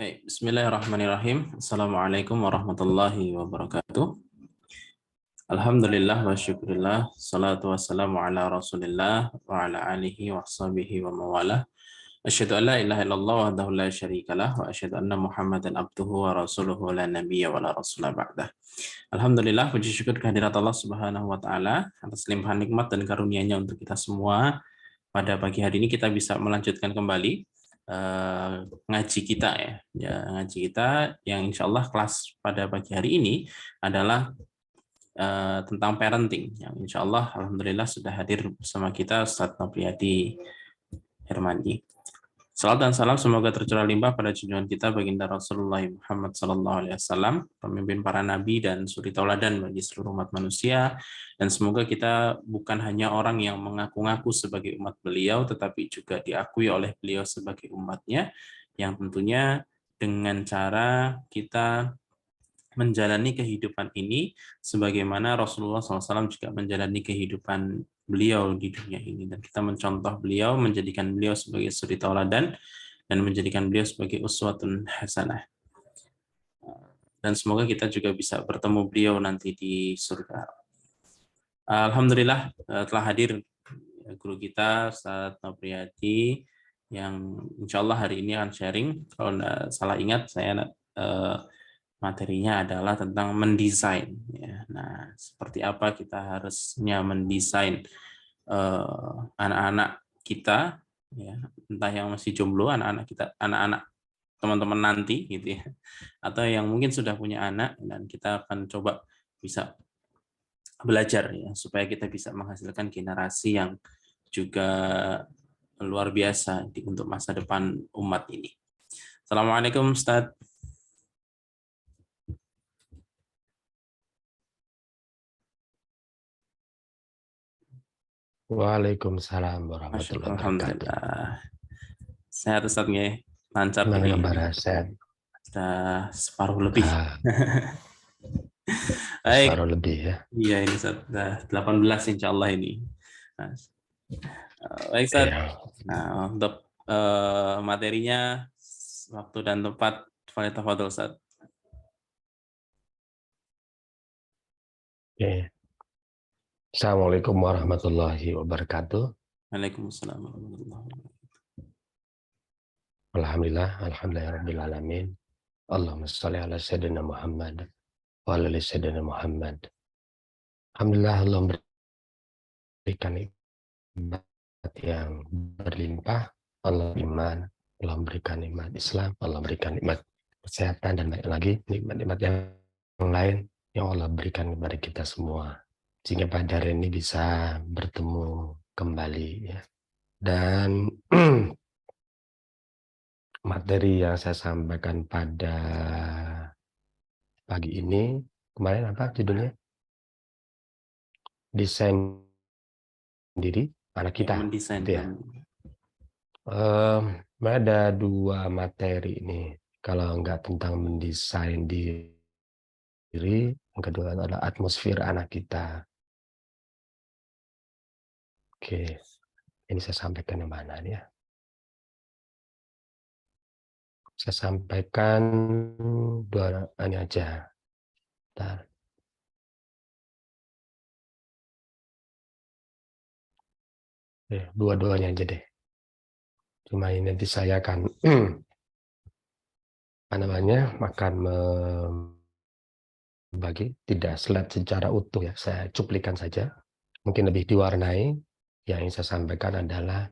Baik, bismillahirrahmanirrahim. Assalamualaikum warahmatullahi wabarakatuh. Alhamdulillah wa syukurillah. Salatu wassalamu ala rasulillah wa ala alihi wa sahbihi wa mawalah. Asyhadu an la ilaha illallah wahdahu la syarikalah wa asyhadu anna Muhammadan abduhu wa rasuluhu la nabiyya wa la rasula ba'dah. Alhamdulillah, puji syukur kehadirat Allah Subhanahu wa taala atas limpahan nikmat dan karunia-Nya untuk kita semua. Pada pagi hari ini kita bisa melanjutkan kembali ngaji kita ngaji kita yang insya Allah kelas pada pagi hari ini adalah tentang parenting yang insya Allah alhamdulillah sudah hadir bersama kita Ustadz Nopriyadi Hermandi. Salam dan salam semoga tercurah limpah pada junjungan kita baginda Rasulullah Muhammad SAW, pemimpin para nabi dan suri tauladan bagi seluruh umat manusia. Dan semoga kita bukan hanya orang yang mengaku-ngaku sebagai umat beliau, tetapi juga diakui oleh beliau sebagai umatnya, yang tentunya dengan cara kita menjalani kehidupan ini sebagaimana Rasulullah SAW juga menjalani kehidupan beliau di dunia ini, dan kita mencontoh beliau, menjadikan beliau sebagai suri tauladan dan menjadikan beliau sebagai uswatun hasanah. Dan semoga kita juga bisa bertemu beliau nanti di surga. Alhamdulillah telah hadir guru kita Ustadz Nopriyadi yang insya Allah hari ini akan sharing. Kalau tidak salah ingat saya materinya adalah tentang mendesain. Nah, seperti apa kita harusnya mendesain anak-anak kita, entah yang masih jomblo, anak-anak kita, anak-anak teman-teman nanti, gitu ya, atau yang mungkin sudah punya anak, dan kita akan coba bisa belajar supaya kita bisa menghasilkan generasi yang juga luar biasa untuk masa depan umat ini. Assalamualaikum Ustadz. Waalaikumsalam warahmatullahi wabarakatuh. Alhamdulillah. Sehat Ustadz nggih? Lancar Gimana ini. kabar? Sehat? Sudah separuh lebih. Baik. Separuh lebih ya. Iya, ini sudah 18 insya Allah ini. Nah, baik Ustadz. Ya. Nah, untuk materinya, waktu dan tempat, tafadhol Ustadz. Oke. Assalamualaikum warahmatullahi wabarakatuh. Waalaikumsalam warahmatullahi wabarakatuh. Alhamdulillah alamin. Allahumma shalli ala sayyidina Muhammad wa ala ali sayyidina Muhammad. Alhamdulillah Allah memberikan nikmat yang berlimpah. Allah iman, Allah memberikan nikmat Islam, Allah memberikan nikmat kesehatan, dan banyak lagi nikmat-nikmat yang lain yang Allah berikan kepada kita semua, sehingga pada hari ini bisa bertemu kembali ya. Dan materi yang saya sampaikan pada pagi ini, kemarin apa judulnya? Desain diri anak kita. Mendesain. Gitu ya. Ada dua materi ini. Kalau enggak tentang mendesain diri, yang kedua adalah atmosfer anak kita. Oke, ini saya sampaikan yang mana ya? Saya sampaikan dua ini aja. Bentar. Dua-duanya aja deh. Cuma ini nanti saya akan akan membagi, tidak slide secara utuh ya, saya cuplikan saja. Mungkin lebih diwarnai. Yang ingin saya sampaikan adalah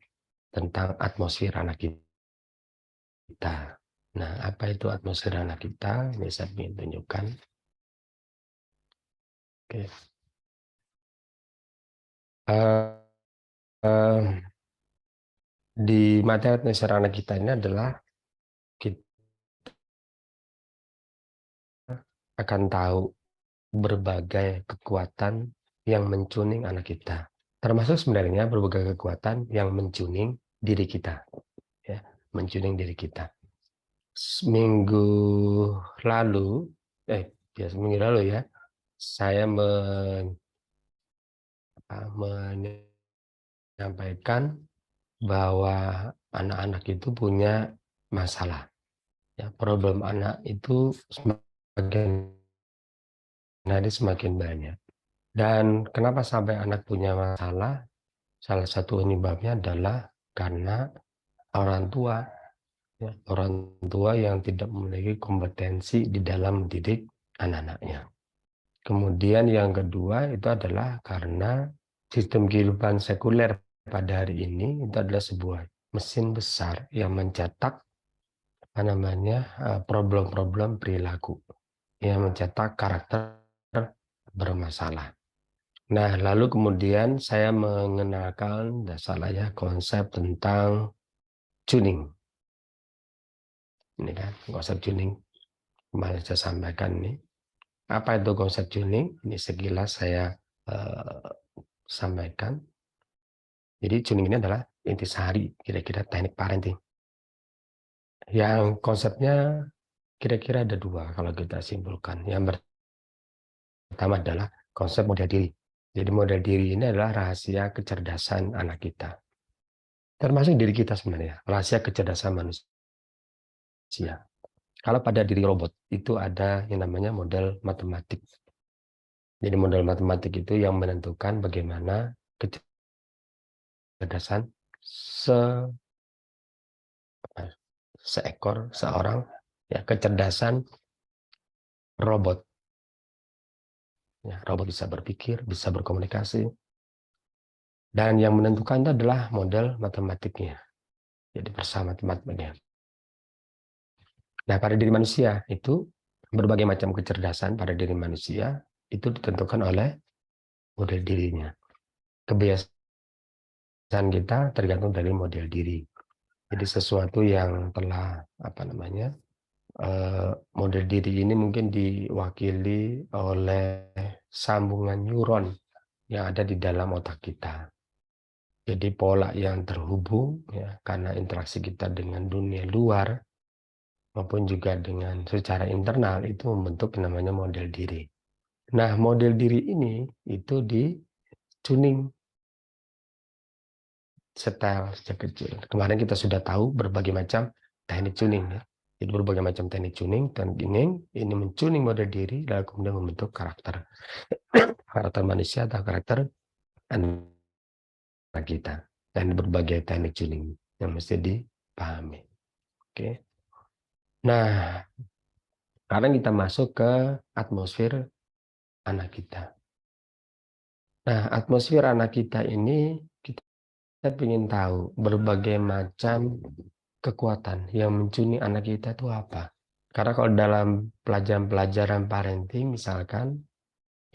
tentang atmosfer anak kita. Nah, apa itu atmosfer anak kita? Ini saya ingin tunjukkan. Oke. Di materi atmosfer anak kita ini adalah kita akan tahu berbagai kekuatan yang mencuning anak kita. Termasuk sebenarnya berbagai kekuatan yang mencuning diri kita. Ya, mencuning diri kita. Seminggu lalu ya, saya menyampaikan bahwa anak-anak itu punya masalah. Ya, problem anak itu semakin hari semakin banyak. Dan kenapa sampai anak punya masalah? Salah satu penyebabnya adalah karena orang tua, ya, orang tua yang tidak memiliki kompetensi di dalam mendidik anak-anaknya. Kemudian yang kedua itu adalah karena sistem kehidupan sekuler pada hari ini itu adalah sebuah mesin besar yang mencetak problem-problem perilaku, yang mencetak karakter bermasalah. Nah, lalu kemudian saya mengenalkan dasarnya konsep tentang tuning. Ini kan konsep tuning kemarin saya sampaikan ini. Apa itu konsep tuning? Ini sekilas saya sampaikan. Jadi tuning ini adalah intisari, kira-kira teknik parenting. Yang konsepnya kira-kira ada dua kalau kita simpulkan. Yang pertama adalah konsep model diri. Jadi model diri ini adalah rahasia kecerdasan anak kita. Termasuk diri kita sebenarnya, rahasia kecerdasan manusia. Kalau pada diri robot itu ada yang namanya model matematik. Jadi model matematik itu yang menentukan bagaimana kecerdasan seorang, ya, kecerdasan robot. Ya, robot bisa berpikir, bisa berkomunikasi, dan yang menentukan itu adalah model matematiknya. Jadi bersama matematiknya. Nah, pada diri manusia itu berbagai macam kecerdasan pada diri manusia itu ditentukan oleh model dirinya. Kebiasaan kita tergantung dari model diri. Jadi sesuatu yang telah model diri ini mungkin diwakili oleh sambungan neuron yang ada di dalam otak kita. Jadi pola yang terhubung, ya, karena interaksi kita dengan dunia luar maupun juga dengan secara internal itu membentuk namanya model diri. Nah, model diri ini itu di tuning setel sejak kecil. Kemarin kita sudah tahu berbagai macam teknik tuning, ya. Jadi berbagai macam teknik tuning dan ini mentuning model diri lalu kemudian membentuk karakter manusia atau karakter anak kita, dan berbagai teknik tuning yang mesti dipahami. Oke. Nah, sekarang kita masuk ke atmosfer anak kita. Nah, atmosfer anak kita ini kita ingin tahu berbagai macam kekuatan yang mencuni anak kita itu apa. Karena kalau dalam pelajaran parenting misalkan,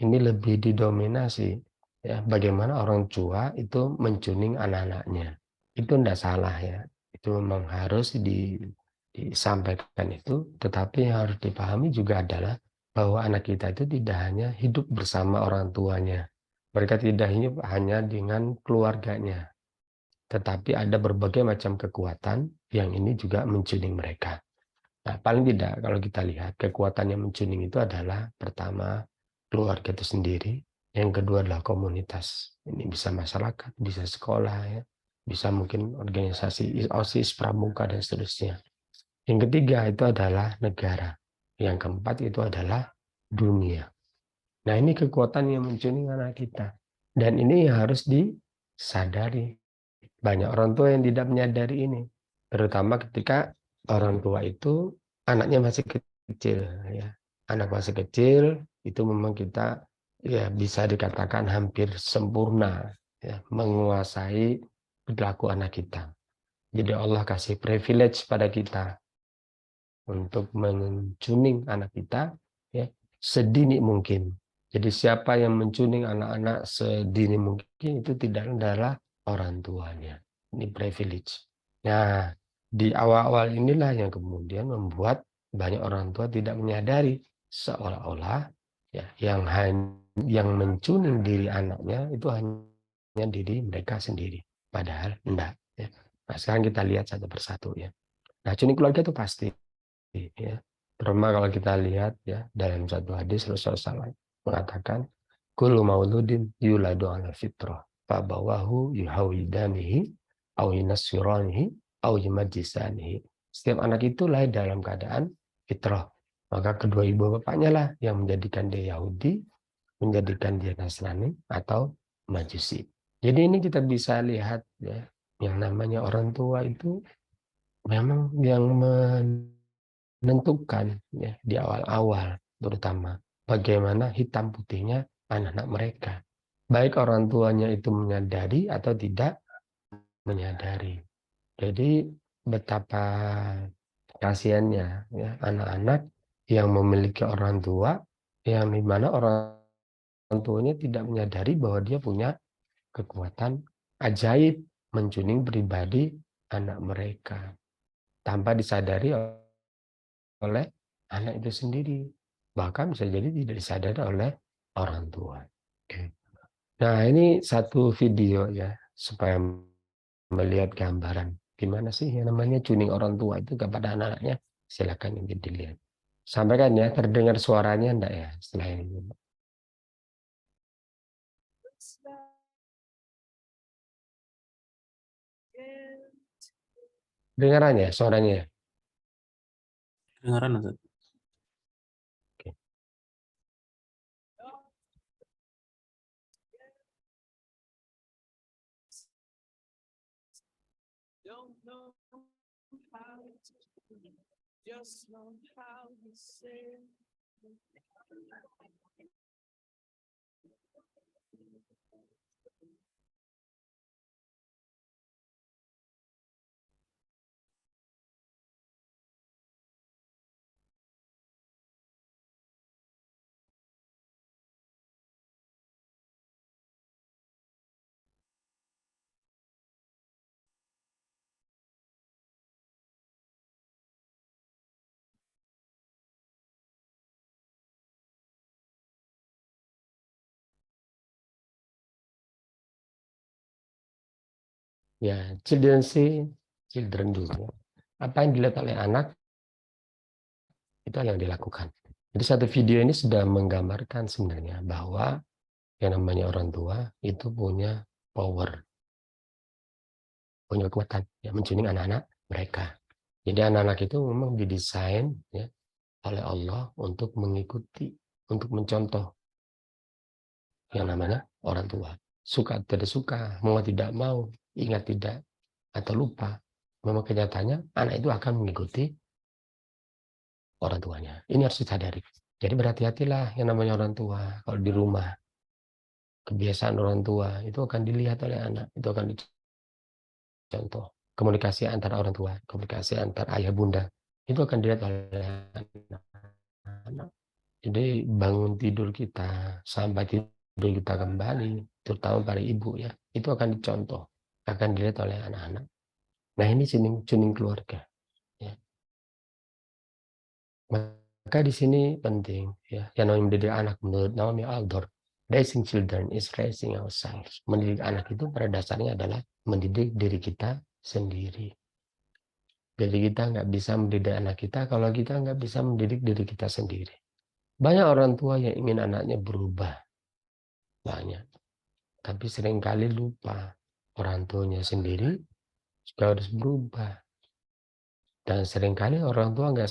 ini lebih didominasi, ya, bagaimana orang tua itu mencuning anak-anaknya. Itu tidak salah, ya. Itu memang harus disampaikan itu, tetapi yang harus dipahami juga adalah bahwa anak kita itu tidak hanya hidup bersama orang tuanya. Mereka tidak hidup hanya dengan keluarganya, tetapi ada berbagai macam kekuatan yang ini juga mencuning mereka. Nah, paling tidak kalau kita lihat kekuatan yang mencuning itu adalah pertama keluarga itu sendiri, yang kedua adalah komunitas. Ini bisa masyarakat, bisa sekolah, ya, bisa mungkin organisasi OSIS, pramuka dan seterusnya. Yang ketiga itu adalah negara. Yang keempat itu adalah dunia. Nah, ini kekuatan yang mencuning anak kita. Dan ini harus disadari. Banyak orang tua yang tidak menyadari ini. Terutama ketika orang tua itu anaknya masih kecil. Ya. Anak masih kecil, itu memang kita, ya, bisa dikatakan hampir sempurna, ya, menguasai perilaku anak kita. Jadi Allah kasih privilege pada kita untuk mencuning anak kita, ya, sedini mungkin. Jadi siapa yang mencuning anak-anak sedini mungkin itu tidak adalah orang tuanya. Ini privilege. Nah, di awal-awal inilah yang kemudian membuat banyak orang tua tidak menyadari, seolah-olah, ya, yang mencuning diri anaknya itu hanya diri mereka sendiri. Padahal enggak, ya. Nah, sekarang kita lihat satu persatu, ya. Nah, cuning keluarga itu pasti, ya. Terutama kalau kita lihat, ya, dalam satu hadis Rasulullah SAW mengatakan kullu mauludin yuladu ala fitrah fabawahu yuhawidanihi au yunasiranihi au yumajjisanihi. Setiap anak itu lahir dalam keadaan fitrah. Maka kedua ibu bapaknya lah yang menjadikan dia Yahudi, menjadikan dia Nasrani atau Majusi. Jadi ini kita bisa lihat ya, yang namanya orang tua itu memang yang menentukan ya di awal-awal terutama bagaimana hitam putihnya anak-anak mereka. Baik orang tuanya itu menyadari atau tidak menyadari. Jadi betapa kasihannya ya anak-anak yang memiliki orang tua yang dimana orang tuanya tidak menyadari bahwa dia punya kekuatan ajaib mentuning pribadi anak mereka tanpa disadari oleh anak itu sendiri. Bahkan bisa jadi tidak disadari oleh orang tua. Oke. Nah, ini satu video ya supaya melihat gambaran gimana sih yang namanya tuning orang tua itu kepada anak-anaknya. Silakan ini dilihat. Sampaikan ya, terdengar suaranya enggak ya setelah ini? Dengaran ya suaranya? Kedengaran, Ustaz. Oke. Ya, children dulu. Apa yang dilihat oleh anak itu yang dilakukan. Jadi satu video ini sudah menggambarkan sebenarnya bahwa yang namanya orang tua itu punya power, punya kekuatan ya mentuning anak-anak mereka. Jadi anak-anak itu memang didesain ya oleh Allah untuk mengikuti, untuk mencontoh yang namanya orang tua. Suka tidak suka, mau tidak mau, ingat tidak atau lupa, memang kenyataannya anak itu akan mengikuti orang tuanya. Ini harus disadari. Jadi berhati-hatilah yang namanya orang tua. Kalau di rumah, kebiasaan orang tua itu akan dilihat oleh anak. Itu akan dicontoh. Komunikasi antara orang tua, komunikasi antara ayah bunda, itu akan dilihat oleh anak. Jadi bangun tidur kita, sampai tidur kita kembali, terutama para ibu ya, itu akan dicontoh, akan dilihat oleh anak-anak. Nah ini tuning keluarga. Ya. Maka di sini penting ya, yang namanya mendidik anak menurut Naomi Aldor, raising children is raising ourselves. Mendidik anak itu pada dasarnya adalah mendidik diri kita sendiri. Jadi kita nggak bisa mendidik anak kita kalau kita nggak bisa mendidik diri kita sendiri. Banyak orang tua yang ingin anaknya berubah, banyak. Tapi seringkali lupa orang tuanya sendiri juga harus berubah. Dan seringkali orang tua nggak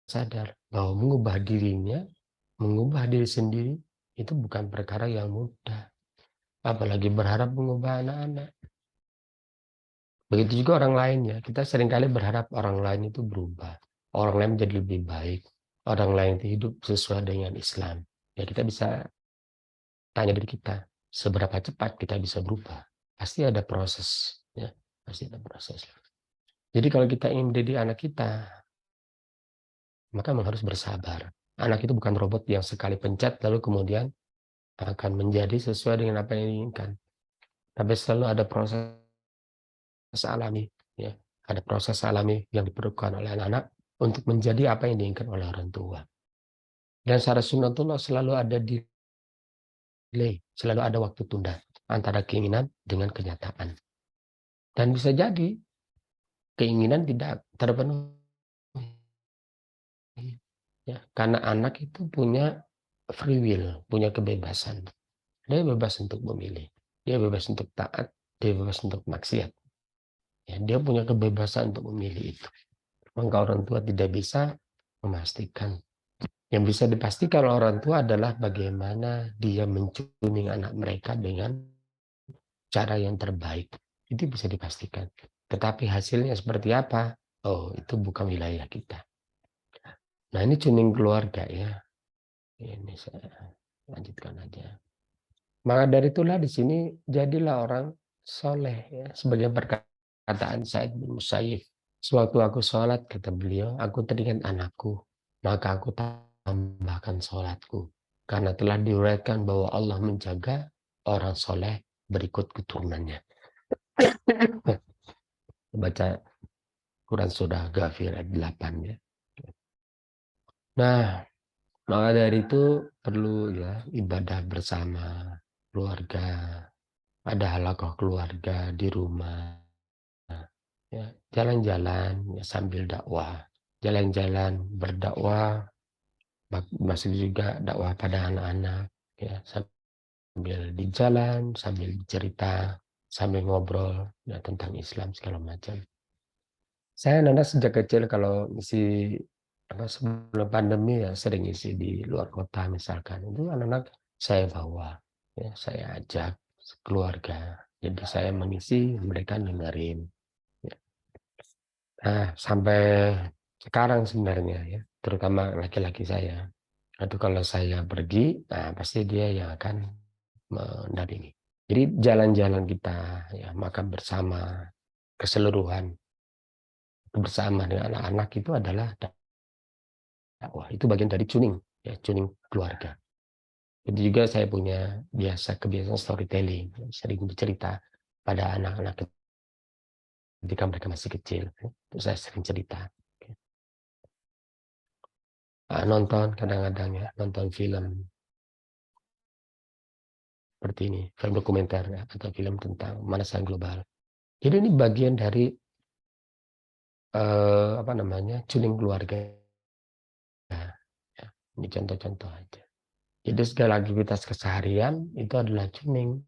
sadar bahwa mengubah dirinya, mengubah diri sendiri itu bukan perkara yang mudah. Apalagi berharap mengubah anak-anak. Begitu juga orang lain ya. Kita seringkali berharap orang lain itu berubah. Orang lain menjadi lebih baik. Orang lain itu hidup sesuai dengan Islam. Ya kita bisa tanya diri kita, seberapa cepat kita bisa berubah? Pasti ada proses. Ya, pasti ada proses. Jadi kalau kita ingin mendidik anak kita, maka memang harus bersabar. Anak itu bukan robot yang sekali pencet lalu kemudian akan menjadi sesuai dengan apa yang diinginkan. Tapi selalu ada proses alami, ya. Ada proses alami yang diperlukan oleh anak-anak untuk menjadi apa yang diinginkan oleh orang tua. Dan secara sunnatullah selalu ada delay, selalu ada waktu tunda antara keinginan dengan kenyataan. Dan bisa jadi keinginan tidak terpenuhi. Ya, karena anak itu punya free will, punya kebebasan. Dia bebas untuk memilih, dia bebas untuk taat, dia bebas untuk maksiat. Ya, dia punya kebebasan untuk memilih itu. Maka orang tua tidak bisa memastikan. Yang bisa dipastikan orang tua adalah bagaimana dia mentuning anak mereka dengan cara yang terbaik. Itu bisa dipastikan. Tetapi hasilnya seperti apa? Oh, itu bukan wilayah kita. Nah, ini tuning keluarga ya. Ini saya lanjutkan aja. Maka dari itulah di sini jadilah orang soleh ya. Sebagai perkataan Said bin Musayyib. Sewaktu aku sholat, kata beliau, aku teringat anakku. Maka aku tambahkan sholatku. Karena telah diuraikan bahwa Allah menjaga orang soleh berikut keturunannya. Baca Quran Surah Ghafir ayat 8 ya. Nah, maka dari itu perlu ya ibadah bersama keluarga, ada halaqah keluarga di rumah, ya jalan-jalan ya sambil dakwah, jalan-jalan berdakwah, masih juga dakwah pada anak-anak, ya sambil di jalan, sambil cerita, sambil ngobrol ya tentang Islam segala macam. Saya nana sejak kecil kalau isi sebelum pandemi ya sering isi di luar kota misalkan itu anak-anak saya bawa ya saya ajak keluarga jadi saya mengisi mereka dengerin ya. Nah sampai sekarang sebenarnya ya terutama laki-laki saya itu kalau saya pergi nah pasti dia yang akan mendampingi jadi jalan-jalan kita ya makan bersama keseluruhan bersama dengan anak-anak itu adalah dakwah itu bagian dari tuning ya tuning keluarga. Jadi juga saya punya kebiasaan storytelling, sering bercerita pada anak-anak ketika mereka masih kecil. Itu saya sering cerita. Nonton kadang-kadang ya, nonton film seperti ini, film dokumenter ya, atau film tentang pemanasan global. Jadi ini bagian dari tuning keluarga. Ya, ini contoh-contoh aja. Jadi segala aktivitas keseharian itu adalah tuning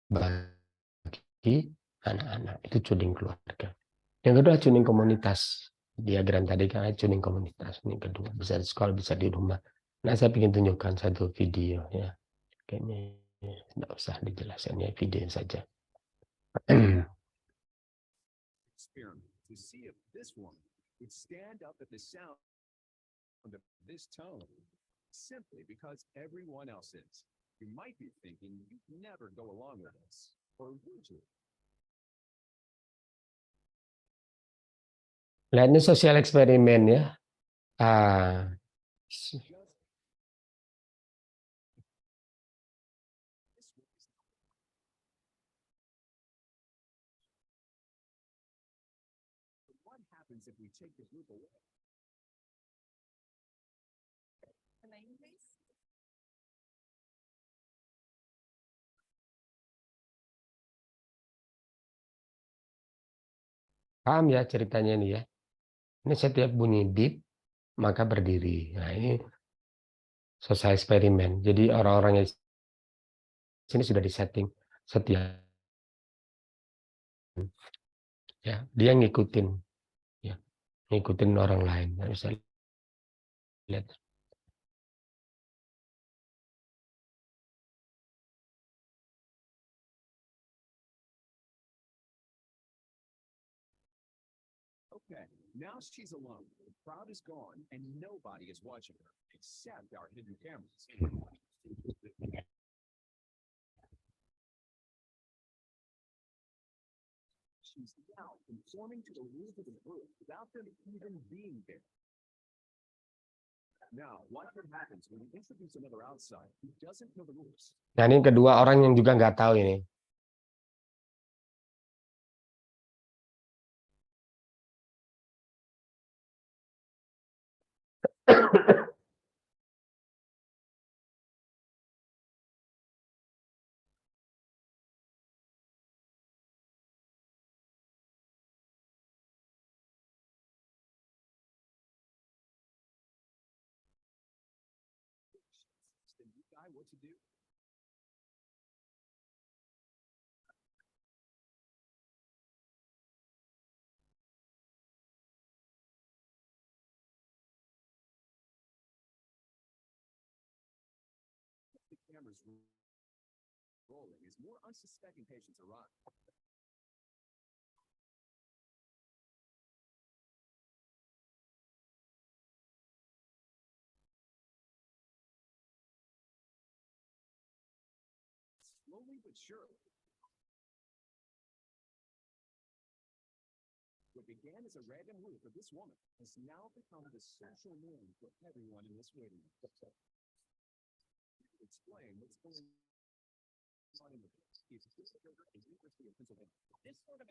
bagi anak-anak. Itu tuning keluarga. Yang kedua tuning komunitas. Diagram tadi kan tuning komunitas. Ini kedua bisa di sekolah bisa di rumah. Nah saya ingin tunjukkan satu video ya. Kayaknya tidak usah dijelasin ya video saja. To see if this woman would stand up at the sound of this tone simply because everyone else is. You might be thinking you'd never go along with this, or would you? Nah ini sosial eksperimen ya. Ah, What happens if we take the group away? The name, please. paham ya ceritanya ini ya. Ini setiap bunyi beep maka berdiri. Nah ini sosial eksperimen. Jadi orang-orang yang sini sudah disetting setiap ya dia ngikutin ya ngikutin orang lain. Nah, bisa lihat. Okay, now she's alone. The crowd is gone, and nobody is watching her except our hidden cameras. She's now conforming to the rules of the group without them even being there. Now, what happens when we introduce another outside who doesn't know the rules? Nah ini kedua orang yang juga nggak tahu ini. The new guy, what to do? cameras rolling as more unsuspecting patients arrive. Slowly but surely, what began as a random whim for this woman has now become the social norm for everyone in this waiting room. Explain what's going on in the is this trigger a University of Pennsylvania. This sort of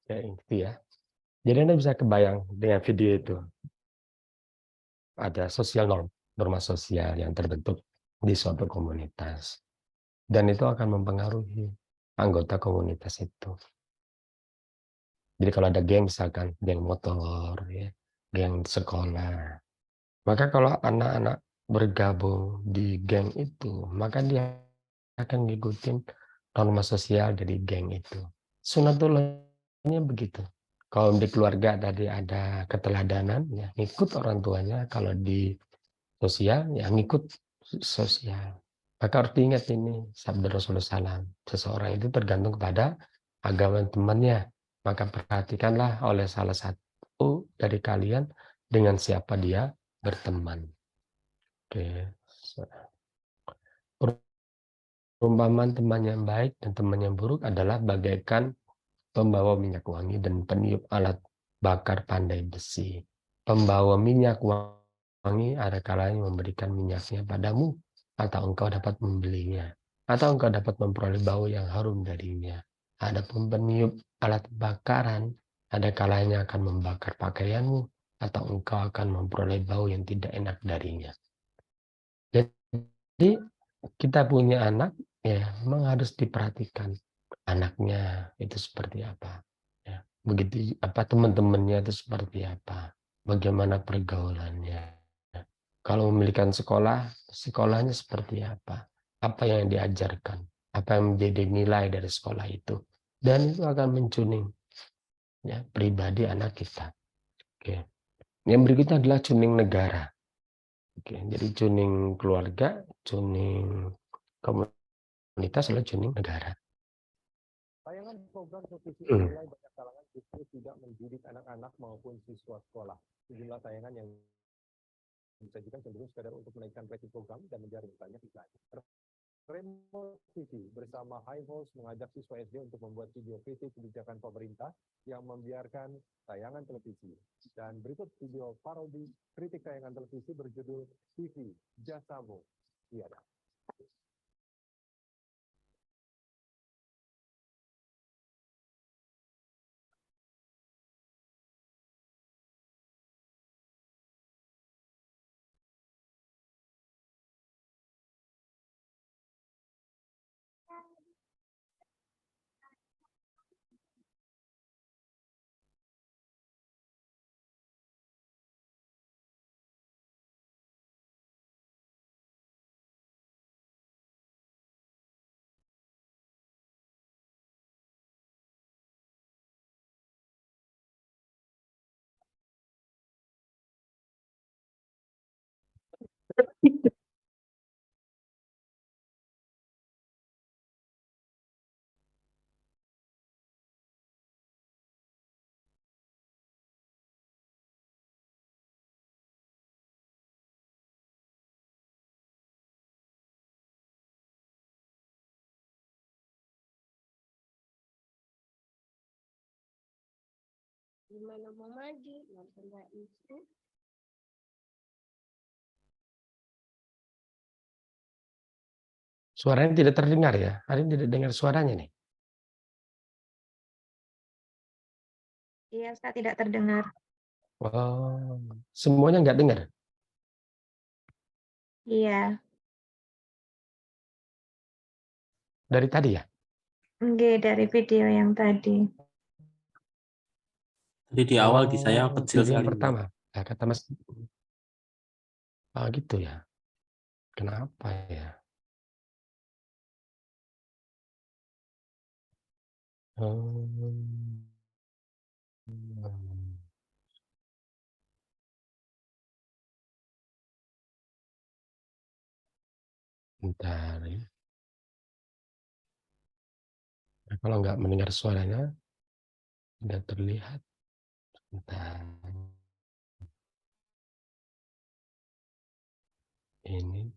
Ya, itu ya. Jadi Anda bisa kebayang dengan video itu. Ada sosial norma sosial yang terbentuk di suatu komunitas. Dan itu akan mempengaruhi anggota komunitas itu. Jadi kalau ada geng misalkan, geng motor, ya, geng sekolah. Maka kalau anak-anak bergabung di geng itu, maka dia akan ngikutin norma sosial dari geng itu. Sunnatullahnya begitu. Kalau di keluarga tadi ada keteladanan, ya ngikut orang tuanya. Kalau di sosial, ya ngikut sosial. Maka harus diingat ini, sabda Rasulullah SAW. Seseorang itu tergantung kepada agama temannya. Maka perhatikanlah oleh salah satu dari kalian dengan siapa dia berteman. Oke. Perumpamaan teman yang baik dan teman yang buruk adalah bagaikan pembawa minyak wangi dan peniup alat bakar pandai besi. Pembawa minyak wangi ada kalanya memberikan minyaknya padamu, atau engkau dapat membelinya, atau engkau dapat memperoleh bau yang harum darinya. Adapun peniup alat bakaran ada kalanya akan membakar pakaianmu, atau engkau akan memperoleh bau yang tidak enak darinya. Jadi kita punya anak, ya memang harus diperhatikan anaknya itu seperti apa, ya. Begitu apa teman-temannya itu seperti apa, bagaimana pergaulannya. Kalau memiliki sekolah, sekolahnya seperti apa yang diajarkan, apa yang menjadi nilai dari sekolah itu, dan itu akan mencuning, ya, pribadi anak kita. Oke. Yang berikutnya adalah tuning negara. Oke, jadi tuning keluarga, tuning komunitas, lalu tuning negara. Tayangan program televisi Hmm. dinilai banyak kalangan justru tidak mendidik anak-anak maupun siswa sekolah. Sejumlah tayangan yang disajikan cenderung sekadar untuk menaikkan rating program dan menjaring banyak iklan. Remote TV bersama High Host mengajak siswa SD untuk membuat video kritik kebijakan pemerintah yang membiarkan tayangan televisi. Dan berikut video parodi kritik tayangan televisi berjudul TV Jasamu. Iya. Gimana mau maju? Nggak itu. Suaranya tidak terdengar ya. Hari ini tidak dengar suaranya nih. Iya, saya tidak terdengar. Oh, semuanya nggak dengar. Iya, Dari tadi ya. enggak dari video yang tadi. Jadi di awal di saya Oh, kecil video yang sekali. pertama. Nah, kata Mas. Oh, gitu ya. Kenapa ya? Hmm. Bentar ya. Nah, kalau nggak mendengar suaranya, tidak terlihat. Bentar. Ini.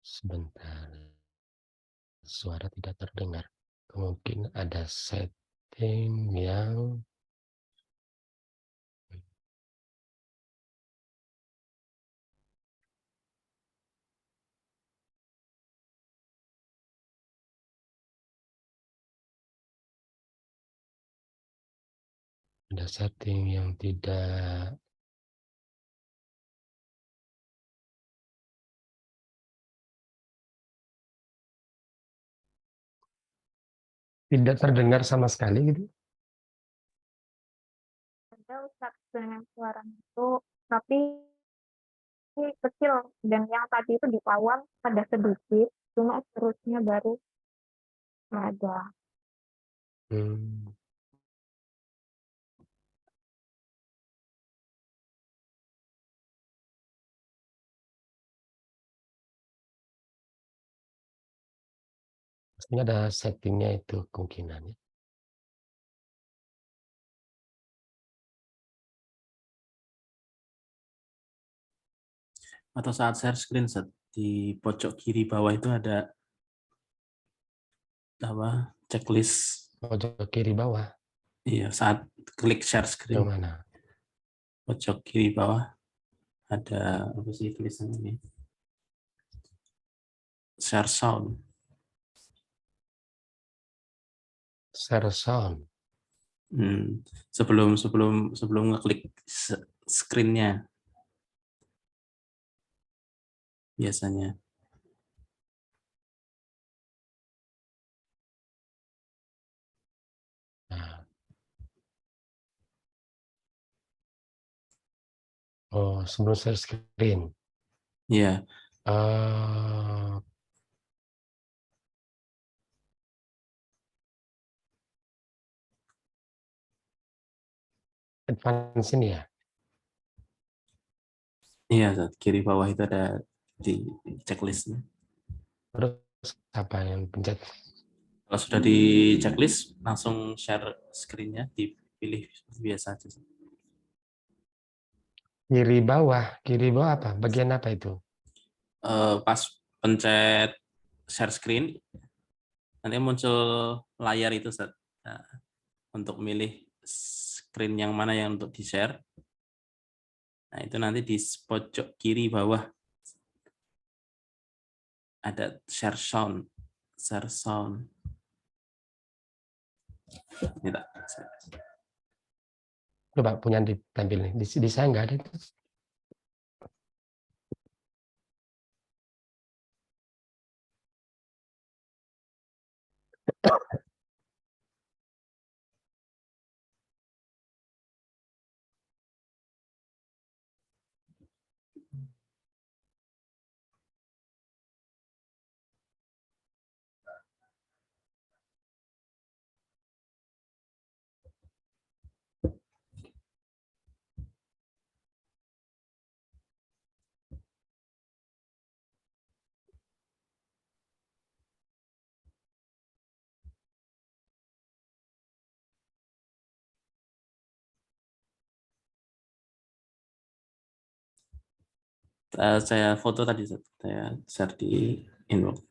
Sebentar. Suara tidak terdengar. Mungkin ada setting yang tidak terdengar sama sekali gitu. Ada Ustadz dengan suaranya itu, tapi kecil. Dan yang tadi itu di awal ada sedikit, cuma terusnya baru nggak ada. Hmm. Pastinya ada settingnya itu kemungkinannya. Atau saat share screen, Set, di pojok kiri bawah itu ada apa? Checklist. Pojok kiri bawah. Iya, saat klik share screen, Yang mana? pojok kiri bawah ada apa sih tulisannya ini? Share sound. Share sound. Sebelum ngeklik screen-nya biasanya. Nah. Oh, sebelum share screen. Iya. Advance ini ya. Iya, Set. Kiri bawah itu ada di checklist-nya. Terus apa yang pencet? Kalau sudah di checklist, langsung share screen-nya, dipilih biasa aja. Kiri bawah apa? Bagian apa itu? Pas pencet share screen, nanti muncul layar itu, Set. Nah, untuk milih screen yang mana yang untuk di-share. Nah, itu nanti di pojok kiri bawah ada share sound. Share sound. Ini tak. Coba punya ditampil nih. Di saya nggak ada. Saya foto tadi, saya share di inbox.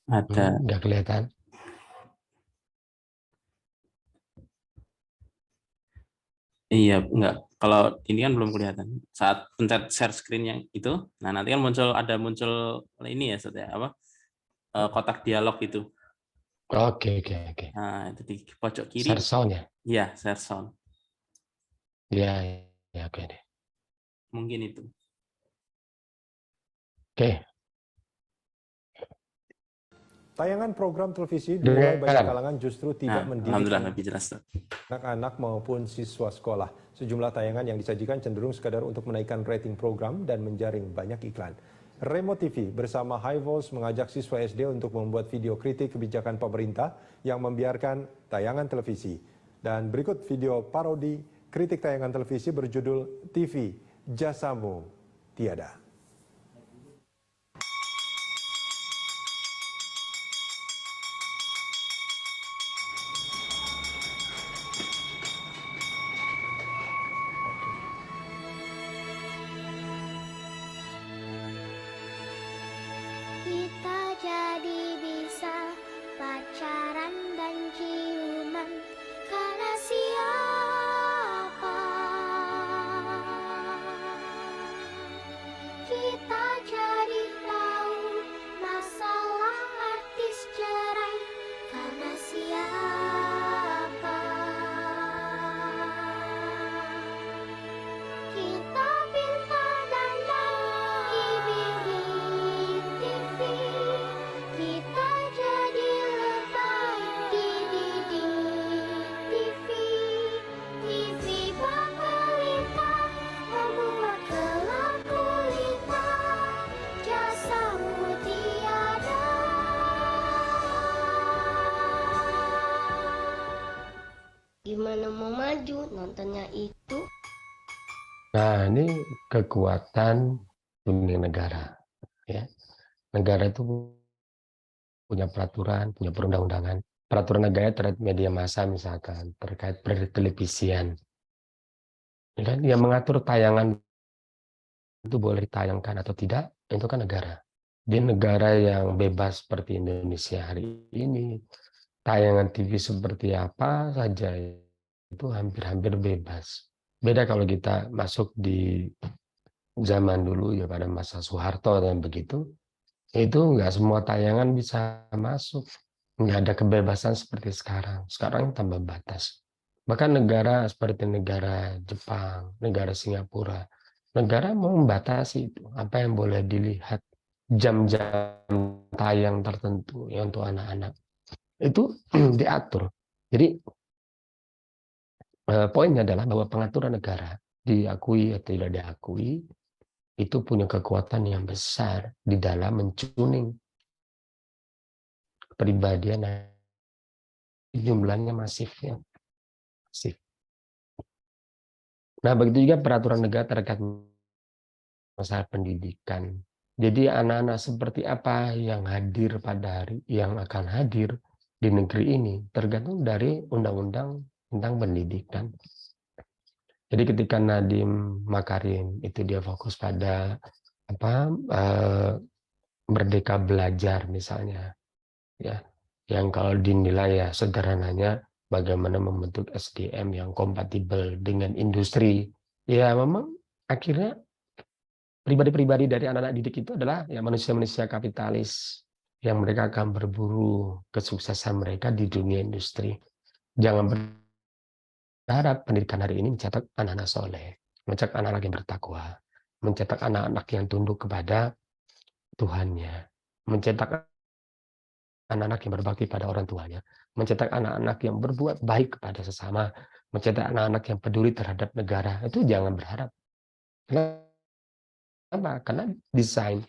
Ada. Nggak kelihatan. Iya, enggak. Kalau ini kan belum kelihatan. Saat pencet share screen yang itu, nah nanti kan muncul ini ya, Ustaz, ya, apa? Kotak dialog itu. Oke. Nah, itu di pojok kiri. Share sound ya? Iya, share sound. Iya, oke deh. Mungkin itu. Oke. Tayangan program televisi dimulai banyak kalangan justru tidak Nah, mendidik alhamdulillah lebih jelas, Ustaz. anak-anak maupun siswa sekolah. Sejumlah tayangan yang disajikan cenderung sekadar untuk menaikkan rating program dan menjaring banyak iklan. Remo TV bersama Highvoice mengajak siswa SD untuk membuat video kritik kebijakan pemerintah yang membiarkan tayangan televisi. Dan berikut video parodi kritik tayangan televisi berjudul TV Jasamu Tiada. Kita jadi bisa pacaran dan ciuman karena siapa? Kita jadi tahu masalah artis cerai karena siapa? Kita pinta dan di bibir TV. Kita jadi lebay di dinding TV. TV pemerintah membuat gelap gulita, jasamu tiada. Gimana mau maju nontonnya itu? Nah, ini kekuatan dunia negara. Ya. Negara itu punya peraturan, punya perundang-undangan. Peraturan negara terkait media massa misalkan, terkait pertelevisian. Ya kan? Yang mengatur tayangan itu boleh ditayangkan atau tidak, itu kan negara. Di negara yang bebas seperti Indonesia hari ini, tayangan TV seperti apa saja itu hampir-hampir bebas. Beda kalau kita masuk di zaman dulu ya pada masa Soeharto dan begitu, itu nggak semua tayangan bisa masuk. Nggak ada kebebasan seperti sekarang. Sekarang tambah batas. Bahkan negara seperti negara Jepang, negara Singapura, negara mau membatasi itu. Apa yang boleh dilihat, jam-jam tayang tertentu ya untuk anak-anak. Itu diatur. Jadi poinnya adalah bahwa pengaturan negara diakui atau tidak diakui itu punya kekuatan yang besar di dalam mencuning kepribadian jumlahnya masif ya. Masif. Nah, begitu juga peraturan negara terkait masalah pendidikan. Jadi anak-anak seperti apa yang hadir pada hari yang akan hadir di negeri ini tergantung dari undang-undang tentang pendidikan. Jadi ketika Nadiem Makarim itu dia fokus pada merdeka belajar misalnya, ya, yang kalau dinilai ya sederhananya bagaimana membentuk SDM yang kompatibel dengan industri. Ya memang akhirnya pribadi-pribadi dari anak-anak didik itu adalah ya manusia-manusia kapitalis yang mereka akan berburu kesuksesan mereka di dunia industri. Jangan berharap pendidikan hari ini mencetak anak-anak soleh, mencetak anak-anak yang bertakwa, mencetak anak-anak yang tunduk kepada Tuhannya, mencetak anak-anak yang berbakti pada orang tuanya, mencetak anak-anak yang berbuat baik kepada sesama, mencetak anak-anak yang peduli terhadap negara. Itu jangan berharap. Kenapa? Karena desain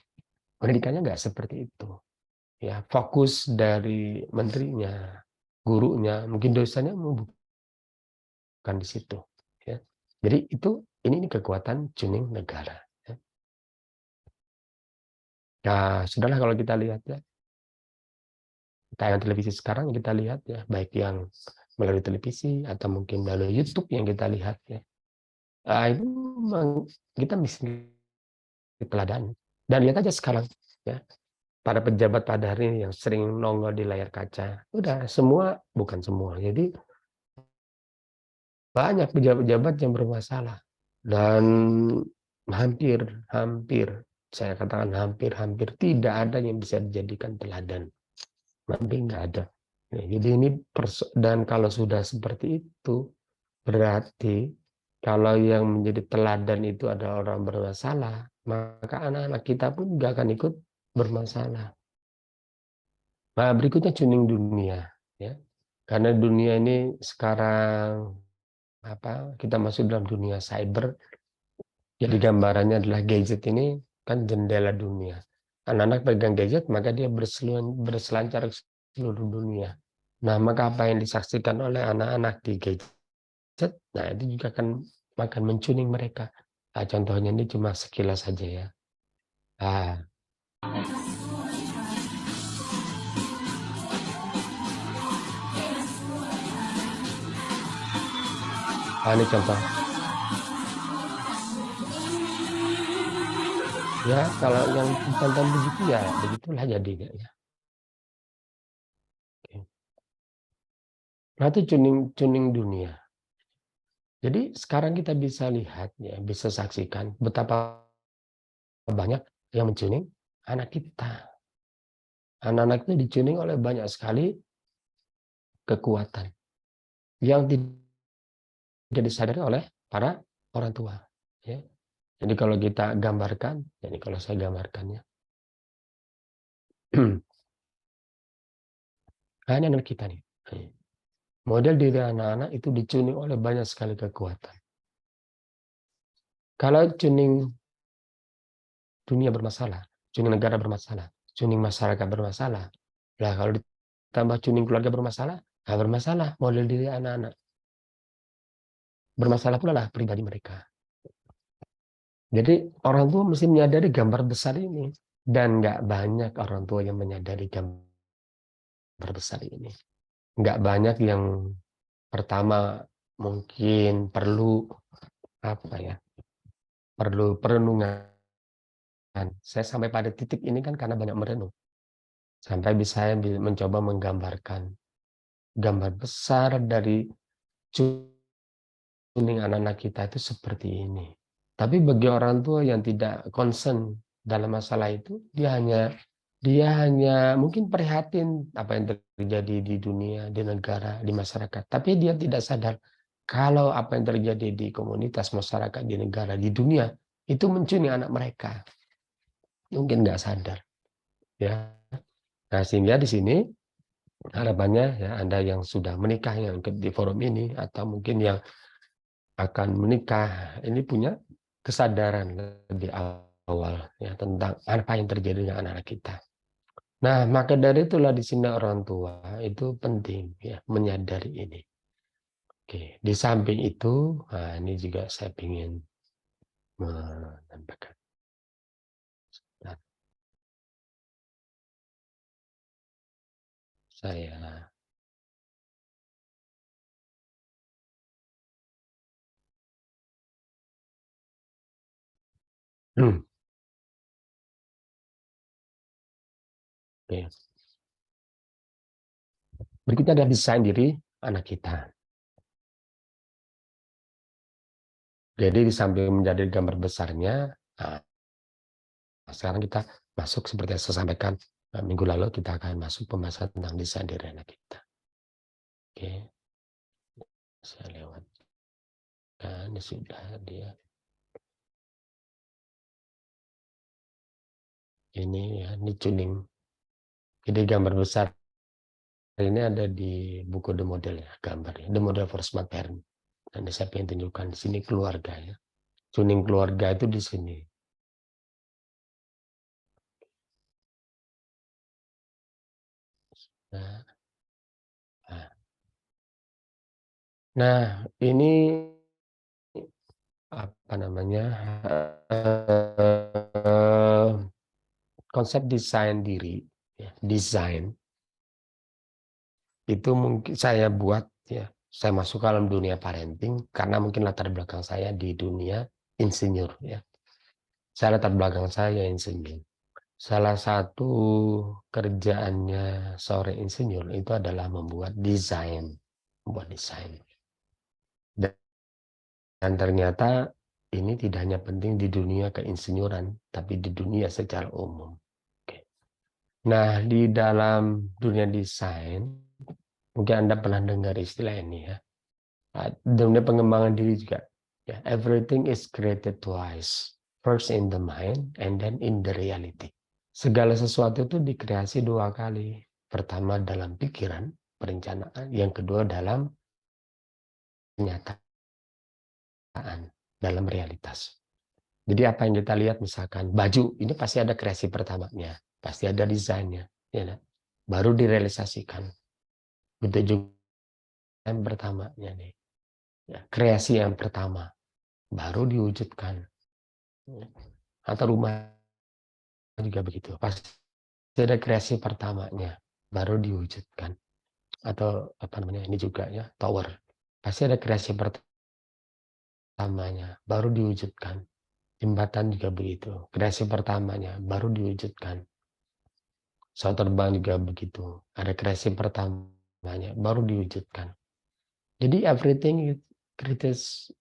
pendidikannya nggak seperti itu. Ya, fokus dari menterinya, gurunya, mungkin dosanya bukan di situ. Ya. Jadi ini kekuatan tuning negara. Ya. Nah, sudahlah kalau kita lihat ya, tayangan televisi sekarang kita lihat ya, baik yang melalui televisi atau mungkin melalui YouTube yang kita lihat ya. Itu memang kita mesti teladan. Dan lihat aja sekarang, ya, para pejabat pada hari ini yang sering nongol di layar kaca, udah semua, bukan semua, jadi banyak pejabat-pejabat yang bermasalah. Dan hampir, saya katakan hampir tidak ada yang bisa dijadikan teladan. Hampir nggak ada. Ya, jadi ini dan kalau sudah seperti itu, berarti kalau yang menjadi teladan itu adalah orang bermasalah, maka anak-anak kita pun juga akan ikut bermasalah. Nah, berikutnya tuning dunia, ya. Karena dunia ini sekarang kita masuk dalam dunia cyber. Jadi gambarannya adalah gadget ini kan jendela dunia. Anak-anak pegang gadget, maka dia berselancar ke seluruh dunia. Nah, maka apa yang disaksikan oleh anak-anak di gadget, nah itu juga akan mencuning mereka. Nah, contohnya ini cuma sekilas saja ya. Ini contoh. Ya, kalau yang tonton begitu ya begitulah jadinya ya. Nah, itu tuning dunia. Jadi sekarang kita bisa lihat ya, bisa saksikan betapa banyak yang mentuning anak kita. Anak-anak itu dicuning oleh banyak sekali kekuatan yang tidak disadari oleh para orang tua. Ya. Jadi kalau kita gambarkan, jadi kalau saya gambarkannya, hanya anak kita nih. Model diri anak-anak itu dicuning oleh banyak sekali kekuatan. Kalau tuning dunia bermasalah, tuning negara bermasalah, tuning masyarakat bermasalah, lah kalau ditambah tuning keluarga bermasalah, nah bermasalah model diri anak-anak. Bermasalah pula lah pribadi mereka. Jadi orang tua mesti menyadari gambar besar ini. Dan nggak banyak orang tua yang menyadari gambar besar ini. Nggak banyak yang pertama mungkin perlu perlu perenungan. Saya sampai pada titik ini kan karena banyak merenung. Sampai saya mencoba menggambarkan gambar besar dari tuning anak-anak kita itu seperti ini. Tapi bagi orang tua yang tidak concern dalam masalah itu, dia hanya mungkin prihatin apa yang terjadi di dunia, di negara, di masyarakat. Tapi dia tidak sadar kalau apa yang terjadi di komunitas masyarakat, di negara, di dunia itu mencuning anak mereka. Mungkin nggak sadar, ya. Nah, sehingga di sini harapannya ya Anda yang sudah menikah yang ikut di forum ini atau mungkin yang akan menikah ini punya kesadaran lebih awal ya tentang apa yang terjadi dengan anak-anak kita. Nah, maka dari itulah di sini orang tua itu penting ya menyadari ini. Oke, di samping itu, nah ini juga saya ingin menambahkan. Saya Oke. Berikutnya adalah desain diri anak kita. Jadi di samping menjadi gambar besarnya, nah, sekarang kita masuk seperti yang saya sampaikan minggu lalu, kita akan masuk pembahasan tentang desain diri anak kita. Oke, saya lewatkan, ini sudah dia. Ini ya, ini tuning. Jadi gambar besar ini ada di buku The Model ya, gambarnya. The Model for Smart Parent. Dan saya ingin tunjukkan di sini keluarga ya. Tuning keluarga itu di sini. Nah, ini apa namanya konsep desain diri, ya, desain itu mungkin saya buat ya saya masuk ke dalam dunia parenting karena mungkin latar belakang saya di dunia insinyur ya. Latar belakang saya insinyur. Salah satu kerjaannya seorang insinyur itu adalah membuat desain. Dan ternyata ini tidak hanya penting di dunia keinsinyuran, tapi di dunia secara umum. Oke. Nah, di dalam dunia desain, mungkin Anda pernah dengar istilah ini ya. Dunia pengembangan diri juga. Ya, everything is created twice. First in the mind and then in the reality. Segala sesuatu itu dikreasi dua kali. Pertama dalam pikiran, perencanaan. Yang kedua dalam kenyataan, dalam realitas. Jadi apa yang kita lihat misalkan baju, ini pasti ada kreasi pertamanya. Pasti ada desainnya. Ya, baru direalisasikan. Begitu juga yang pertamanya nih. Ya, kreasi yang pertama. Baru diwujudkan. Atau rumah juga begitu. Pasti ada kreasi pertamanya. Baru diwujudkan. Atau apa namanya ini juga ya, tower. Pasti ada kreasi pertamanya. Baru diwujudkan. Jembatan juga begitu. Kreasi pertamanya. Baru diwujudkan. Pesawat terbang juga begitu. Ada kreasi pertamanya. Baru diwujudkan. Jadi everything is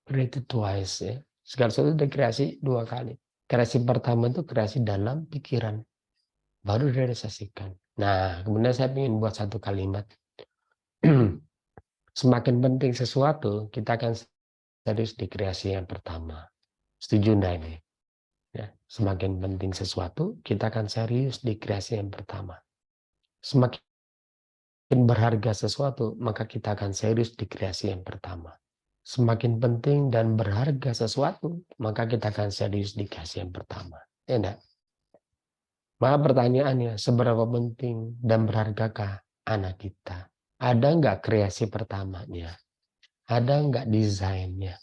created twice ya. Segala sesuatu dikreasi dua kali. Kreasi pertama itu kreasi dalam pikiran. Baru direalisasikan. Nah, kemudian saya ingin buat satu kalimat. Semakin penting sesuatu, kita akan serius di kreasi yang pertama. Setuju enggak ini? Ya, semakin penting sesuatu, kita akan serius di kreasi yang pertama. Semakin berharga sesuatu, maka kita akan serius di kreasi yang pertama. Semakin penting dan berharga sesuatu, maka kita akan serius di kreasi yang pertama. Ya enggak? Maka pertanyaannya, seberapa penting dan berhargakah anak kita? Ada enggak kreasi pertamanya? Ada enggak desainnya?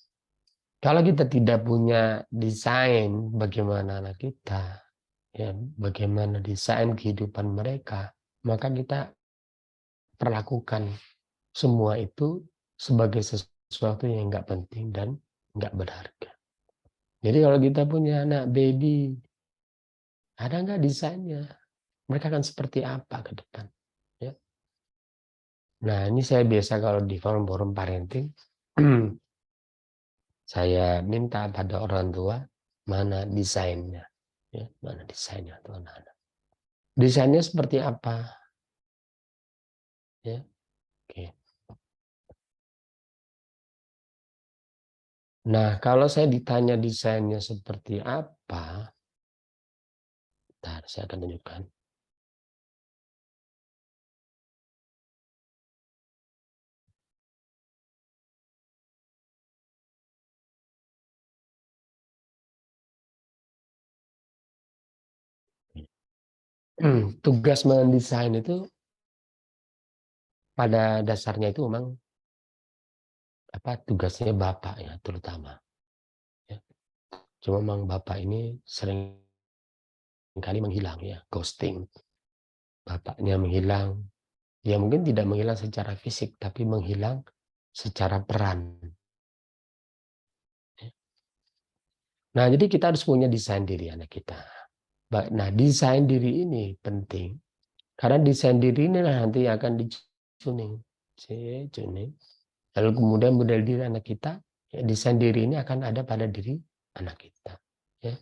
Kalau kita tidak punya desain bagaimana anak kita, ya, bagaimana desain kehidupan mereka, maka kita perlakukan semua itu sebagai sesuatu yang enggak penting dan enggak berharga. Jadi kalau kita punya anak baby, ada enggak desainnya? Mereka akan seperti apa ke depan? Ya. Nah, ini saya biasa kalau di forum-forum parenting, saya minta pada orang tua mana desainnya, ya, mana desainnya tuh anak-anak. Desainnya seperti apa? Ya, oke. Nah, kalau saya ditanya desainnya seperti apa, bentar, saya akan tunjukkan. Tugas mendesain itu pada dasarnya itu memang tugasnya bapak ya terutama. Ya. Cuma memang bapak ini sering kali menghilang ya, ghosting. Bapaknya menghilang. Ya mungkin tidak menghilang secara fisik, tapi menghilang secara peran. Nah, jadi kita harus punya desain diri anak kita. Nah, desain diri ini penting. Karena desain diri ini nanti akan dicuning. Lalu kemudian model diri anak kita, ya, desain diri ini akan ada pada diri anak kita. Ya.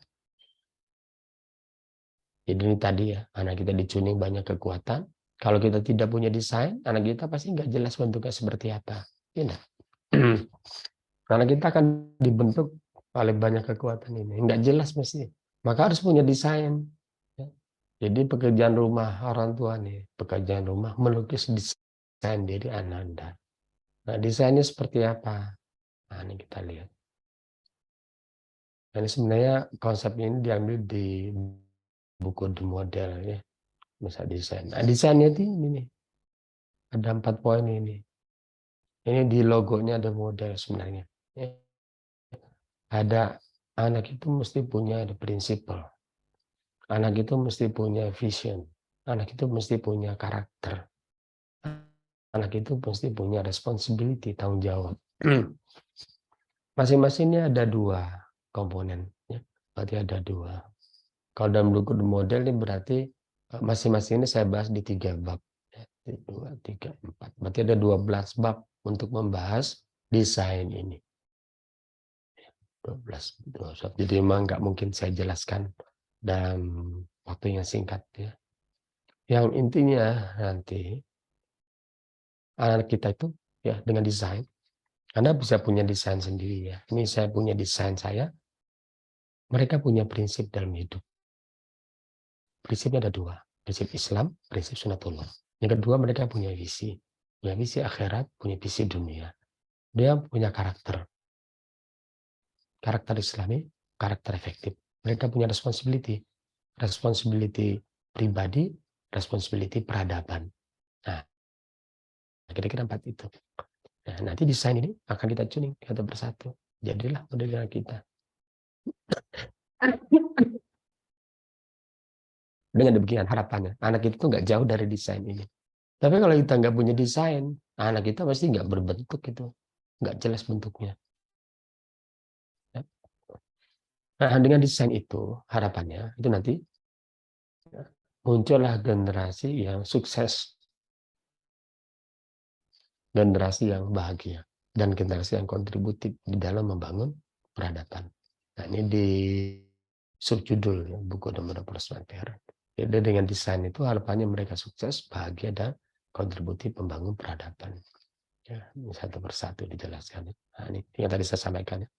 Jadi ini tadi ya, anak kita dicuning banyak kekuatan. Kalau kita tidak punya desain, anak kita pasti nggak jelas bentuknya seperti apa. Ya, karena kita akan dibentuk oleh banyak kekuatan ini. Nggak jelas mesti. Maka harus punya desain. Ya. Jadi pekerjaan rumah orang tua nih, pekerjaan rumah melukis desain diri anak Anda. Nah, desainnya seperti apa? Nah, ini kita lihat. Nah, ini sebenarnya konsep ini diambil di buku The Model ya. Misal desain. Nah, desainnya itu ini nih. Ada 4 poin ini. Ini di logonya The Model sebenarnya. Ya. Ada anak itu mesti punya prinsipal. Anak itu mesti punya vision. Anak itu mesti punya karakter. anak itu mesti punya responsibility, tanggung jawab. Masing-masing ini ada 2 komponen, ya. Berarti ada 2. Kalau dalam buku model ini berarti masing-masing ini saya bahas di 3 bab. 2, 3, 4. Berarti ada 12 bab untuk membahas desain ini. 12 bab. Jadi memang nggak mungkin saya jelaskan dalam waktu yang singkat, ya. Yang intinya nanti anak kita itu ya dengan desain, Anda bisa punya desain sendiri, ya. Ini saya punya desain saya. Mereka punya prinsip dalam hidup. Prinsipnya ada 2, prinsip Islam, prinsip sunatullah. Yang kedua, mereka punya visi akhirat, punya visi dunia. Dia punya karakter Islami, karakter efektif. Mereka punya responsibility pribadi, responsibility peradaban. Nah, kira-kira 4 itu. Nah, nanti desain ini akan kita tuning satu persatu. Jadilah model kita. Dengan demikian harapannya, anak itu nggak jauh dari desain ini. Tapi kalau kita nggak punya desain, anak kita pasti nggak berbentuk itu, nggak jelas bentuknya. Nah, dengan desain itu, harapannya itu nanti muncullah generasi yang sukses, generasi yang bahagia, dan generasi yang kontributif di dalam membangun peradaban. Nah, ini di subjudul ya, buku nomor 29 PR. Jadi dengan desain itu harapannya mereka sukses, bahagia, dan kontributif membangun peradaban. Ya, ini satu persatu dijelaskan. Nah, ini yang tadi saya sampaikan. Ya.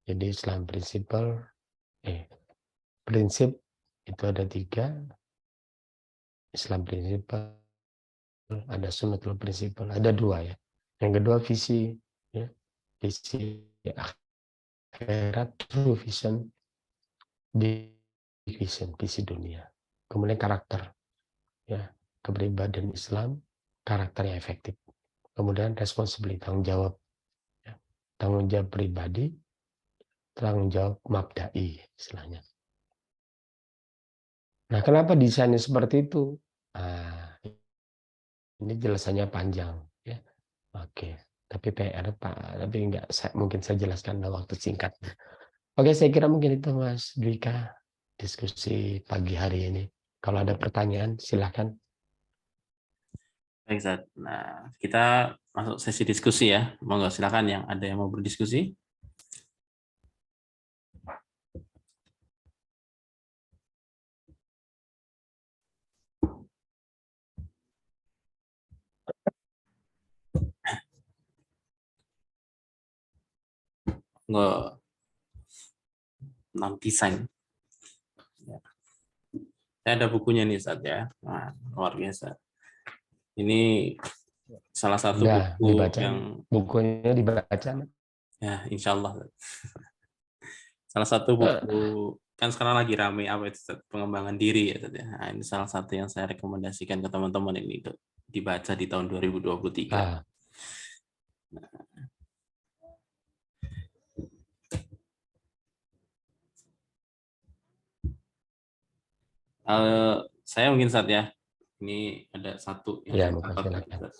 Jadi Islam prinsip itu ada 3. Islam prinsip, ada sunnatul prinsip, ada 2 ya. Yang kedua visi, ya, visi akhirat, true vision, visi dunia. Kemudian karakter, ya, kepribadian Islam, karakter yang efektif. Kemudian responsibility, tanggung jawab, ya, tanggung jawab pribadi, tanggung jawab mabda'i istilahnya. Nah, kenapa desainnya seperti itu? Nah, ini jelasannya panjang, ya. Oke, tapi PR Pak, tapi enggak, mungkin saya jelaskan dalam waktu singkat. Oke, saya kira mungkin itu Mas Dwika diskusi pagi hari ini. Kalau ada pertanyaan, silakan. Baik, Ustaz. Nah, kita masuk sesi diskusi ya. Monggo silakan yang ada yang mau berdiskusi. Monggo. Tentang desain. Ya. Saya ada bukunya nih, Ustaz ya. Nah, luar biasa. Ini salah satu buku dibaca. yang Bukunya dibaca. Ya, insya Allah. Salah satu buku kan sekarang lagi rame apa itu, Ustaz? Pengembangan diri ya, Ustaz ya. Nah, ini salah satu yang saya rekomendasikan ke teman-teman ini untuk dibaca di tahun 2023. Saya mungkin saat ya, ini ada satu yang saya catat.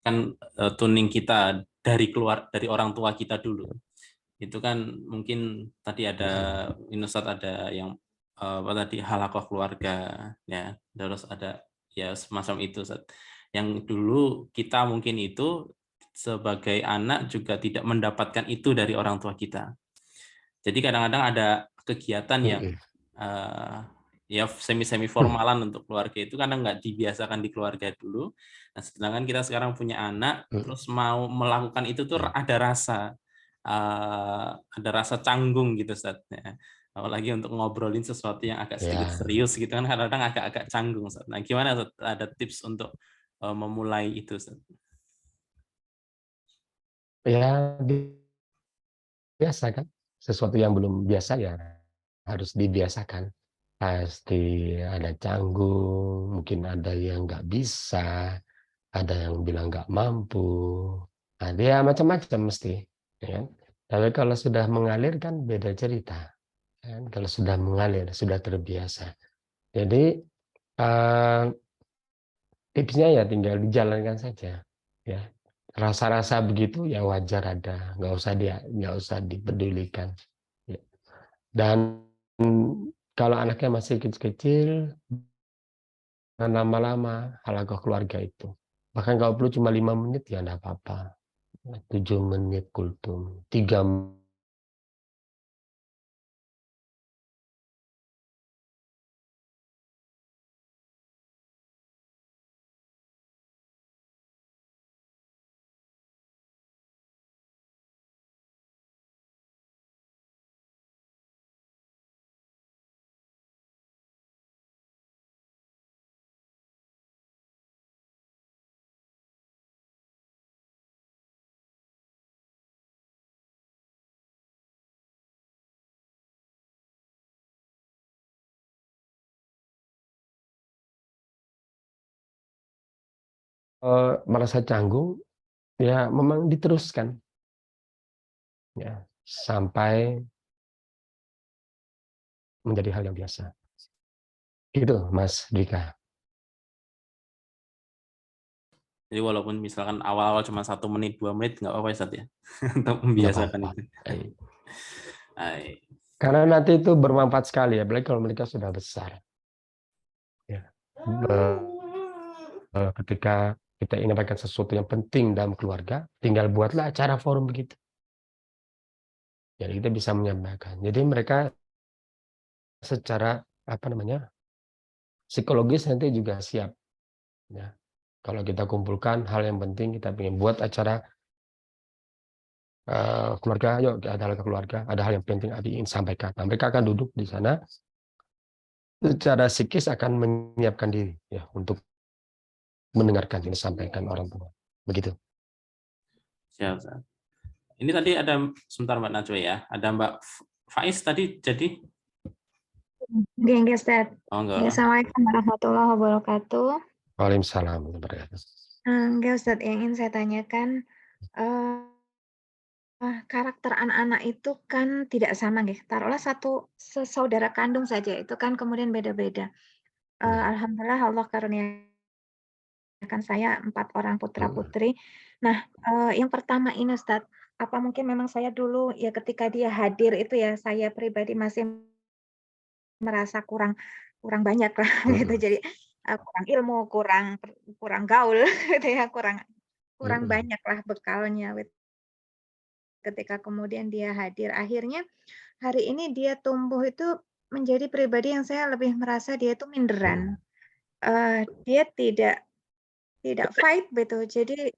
Kan tuning kita dari orang tua kita dulu. Itu kan mungkin tadi ada Ustaz ada yang apa tadi halaqah keluarga ya, terus ada ya semacam itu, Ustaz. Yang dulu kita mungkin itu sebagai anak juga tidak mendapatkan itu dari orang tua kita. Jadi kadang-kadang ada kegiatan yang ya semi formalan untuk keluarga itu karena nggak dibiasakan di keluarga dulu. Nah, sedangkan kita sekarang punya anak, terus mau melakukan itu tuh ada rasa canggung gitu, Ustaz. Ya. Apalagi untuk ngobrolin sesuatu yang agak sedikit serius gitu kan, kadang-kadang agak canggung, Ustaz. Nah, gimana, Ustaz? Ada tips untuk memulai itu, Ustaz? Ya biasa kan, sesuatu yang belum biasa ya harus dibiasakan. Pasti ada canggung, mungkin ada yang nggak bisa, ada yang bilang nggak mampu, ada ya macam-macam mesti. Ya. Tapi kalau sudah mengalir kan beda cerita. Kan? Kalau sudah mengalir, sudah terbiasa. Jadi Eh, tipsnya ya tinggal dijalankan saja, ya. Rasa-rasa begitu ya wajar ada, nggak usah dipedulikan. Ya. Dan kalau anaknya masih kecil-kecil, jangan lama-lama halakoh keluarga itu. Bahkan kalau perlu cuma 5 menit ya enggak apa-apa. 7 menit kultum, 3 menit. Merasa canggung, ya memang diteruskan, ya, sampai menjadi hal yang biasa. Gitu, Mas Dika. Jadi walaupun misalkan awal-awal cuma 1 menit, 2 menit nggak apa-apa ya, Ustaz ya, untuk Nggak membiasakan apa-apa. itu. Baik. Baik. Karena nanti itu bermanfaat sekali, apalagi kalau mereka sudah besar. Ya. Ketika kita ingin mendapatkan sesuatu yang penting dalam keluarga, tinggal buatlah acara forum begitu. Jadi kita bisa menyampaikan. Jadi mereka secara psikologis nanti juga siap. Ya. Kalau kita kumpulkan hal yang penting, kita ingin buat acara keluarga, yuk ada hal keluarga, ada hal yang penting Abi ingin sampaikan. Nah, mereka akan duduk di sana, secara psikis akan menyiapkan diri ya untuk mendengarkan yang disampaikan orang tua. Begitu. Siap, Ustaz. Ini tadi ada, sebentar Mbak Najwa ya, ada Mbak Faiz tadi jadi, Oke, Ustaz. oh enggak. Assalamualaikum warahmatullahi wabarakatuh. Waalaikumsalam warahmatullahi wabarakatuh. Enggak, Ustaz, yang ingin saya tanyakan, karakter anak-anak itu kan tidak sama, nggih. Taruhlah satu saudara kandung saja, itu kan kemudian beda-beda. Alhamdulillah Allah karuniakan saya 4 orang putra-putri. Nah, yang pertama ini Ustaz, apa mungkin memang saya dulu ya ketika dia hadir itu ya, saya pribadi masih merasa kurang kurang banyak lah gitu. Jadi, kurang ilmu, kurang gaul gitu ya, kurang kurang banyak lah bekalnya ketika kemudian dia hadir. Akhirnya hari ini dia tumbuh itu menjadi pribadi yang saya lebih merasa dia itu minderan. Dia tidak fight gitu. Jadi,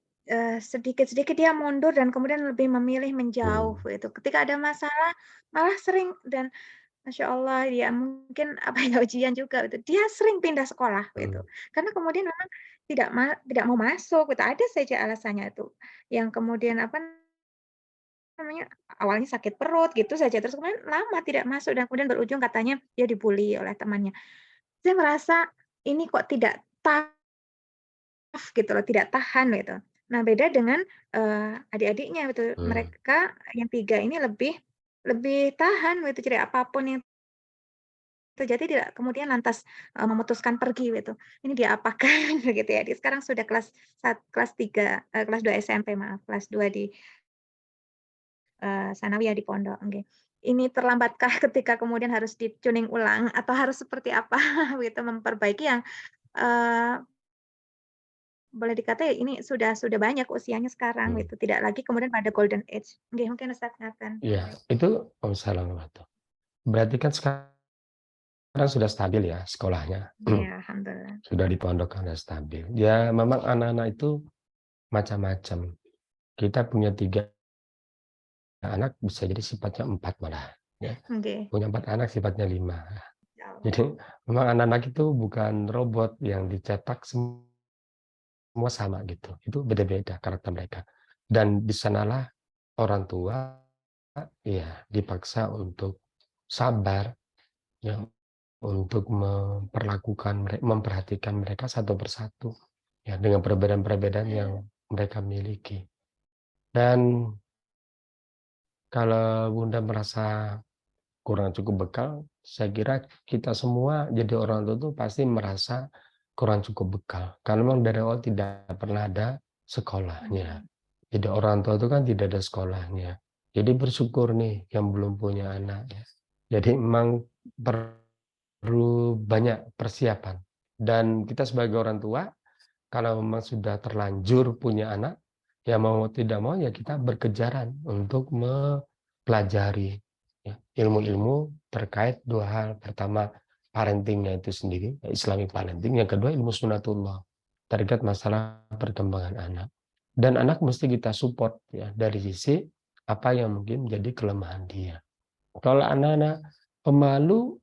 sedikit-sedikit dia mundur dan kemudian lebih memilih menjauh gitu. Ketika ada masalah malah sering dan Masya Allah dia mungkin apa ya ujian juga gitu, dia sering pindah sekolah gitu. Karena kemudian memang tidak mau masuk gitu, ada saja alasannya itu. Yang kemudian apa namanya, awalnya sakit perut gitu saja, terus kemudian lama tidak masuk dan kemudian berujung katanya dia dibully oleh temannya. Saya merasa ini kok tidak tough gitu loh, tidak tahan gitu. Nah beda dengan, adik-adiknya gitu, mereka yang 3 ini lebih lebih tahan gitu, jadi apapun yang terjadi tidak kemudian lantas, memutuskan pergi gitu. Ini diapakan begitu ya, dia sekarang sudah kelas 3, kelas 2 SMP maaf, kelas 2 di sanawiyah di pondok, nggih. Ini terlambatkah ketika kemudian harus di-tuning ulang atau harus seperti apa gitu memperbaiki yang, eee, boleh dikata ya ini sudah banyak usianya sekarang gitu, tidak lagi kemudian pada golden age. Nggih, mungkin Ustaz ngaten. Iya, itu berarti kan sekarang sudah stabil ya sekolahnya. Iya, alhamdulillah. Sudah di pondok sudah stabil. Ya memang anak-anak itu macam-macam. Kita punya 3 anak bisa jadi sifatnya 4 malah. Ya. Nggih, Punya 4 anak sifatnya 5. insyaallah. Jadi memang anak-anak itu bukan robot yang dicetak semua sama gitu. Itu beda-beda karakter mereka. Dan di sanalah orang tua ya dipaksa untuk sabar ya untuk memperhatikan mereka satu persatu ya dengan perbedaan-perbedaan yang mereka miliki. Dan kalau Bunda merasa kurang cukup bekal, saya kira kita semua jadi orang tua tuh pasti merasa kurang cukup bekal. Karena memang dari awal tidak pernah ada sekolahnya. Jadi orang tua itu kan tidak ada sekolahnya. Jadi bersyukur nih yang belum punya anak ya. Jadi memang perlu banyak persiapan. Dan kita sebagai orang tua, kalau memang sudah terlanjur punya anak, ya mau tidak mau ya kita berkejaran untuk mempelajari ya, ilmu-ilmu terkait dua hal. Pertama, parentingnya itu sendiri, Islamic parenting. Yang kedua, ilmu sunatullah terkait masalah perkembangan anak. Dan anak mesti kita support ya dari sisi apa yang mungkin menjadi kelemahan dia. Kalau anak-anak pemalu,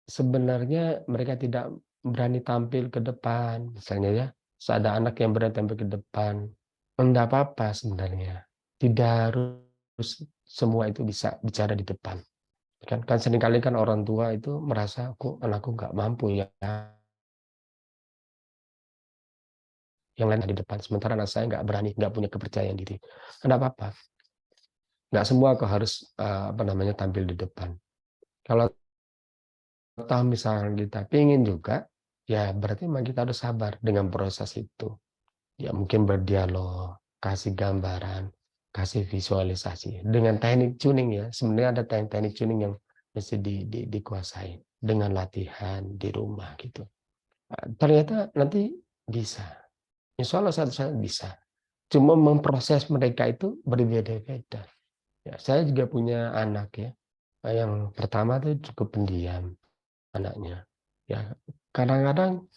sebenarnya mereka tidak berani tampil ke depan, misalnya ya, ada anak yang berani tampil ke depan, enggak apa-apa sebenarnya. Tidak harus semua itu bisa bicara di depan. Kan seringkali kan orang tua itu merasa, kok anakku nggak mampu ya, yang lain di depan. Sementara anak saya nggak berani, nggak punya kepercayaan diri. Enggak apa-apa. Nggak semua kok harus tampil di depan. Kalau tahu misalnya kita pingin juga, ya berarti memang kita harus sabar dengan proses itu. Ya mungkin berdialog, kasih gambaran, kasih visualisasi. Dengan teknik tuning ya, sebenarnya ada teknik tuning yang mesti dikuasai. Dengan latihan di rumah gitu. Ternyata nanti bisa. Insya Allah satu saat bisa. Cuma memproses mereka itu berbeda-beda. Ya, saya juga punya anak ya. Yang pertama tuh cukup pendiam anaknya. Ya, kadang-kadang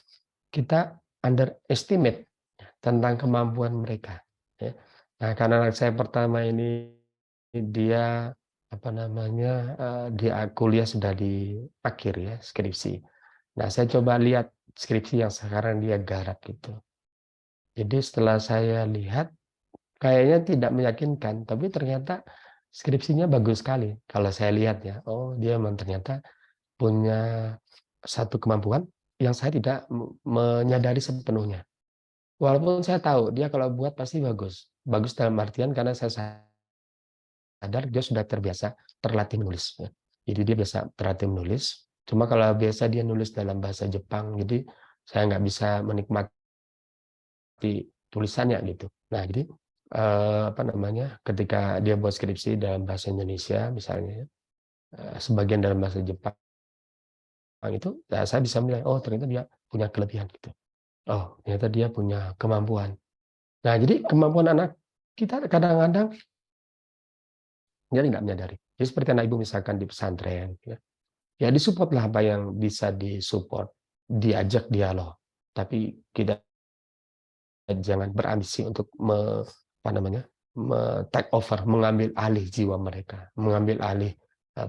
kita underestimate tentang kemampuan mereka. Ya. Nah, karena anak saya pertama ini dia dia kuliah sudah di akhir ya skripsi. Nah, saya coba lihat skripsi yang sekarang dia garap gitu. Jadi setelah saya lihat kayaknya tidak meyakinkan, tapi ternyata skripsinya bagus sekali. Kalau saya lihat ya, oh dia memang ternyata punya satu kemampuan yang saya tidak menyadari sepenuhnya. Walaupun saya tahu dia kalau buat pasti bagus. Bagus dalam artian karena saya sadar dia sudah terbiasa terlatih menulis. Ya. Jadi dia biasa terlatih menulis. Cuma kalau biasa dia nulis dalam bahasa Jepang, jadi saya nggak bisa menikmati tulisannya gitu. Nah, jadi ketika dia buat skripsi dalam bahasa Indonesia misalnya, sebagian dalam bahasa Jepang itu, ya saya bisa menilai, oh ternyata dia punya kelebihan gitu. Oh, ternyata dia punya kemampuan. Nah, jadi kemampuan anak kita kadang-kadang dia nggak menyadari. Jadi seperti anak ibu misalkan di pesantren, ya disupport lah apa yang bisa disupport, diajak dialog. Tapi kita jangan berambisi untuk take over, mengambil alih jiwa mereka, mengambil alih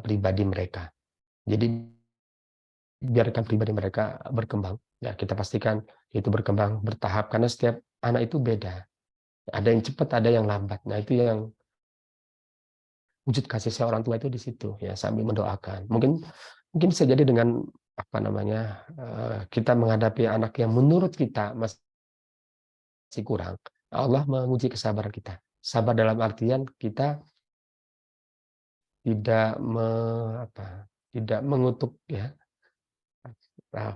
pribadi mereka. Jadi biarkan pribadi mereka berkembang. Ya, kita pastikan itu berkembang bertahap karena setiap anak itu beda. Ada yang cepat, ada yang lambat. Nah, itu yang wujud kasih sayang orang tua itu di situ ya, sambil mendoakan. Mungkin bisa jadi dengan kita menghadapi anak yang menurut kita masih kurang. Allah menguji kesabaran kita. Sabar dalam artian kita tidak tidak mengutuk ya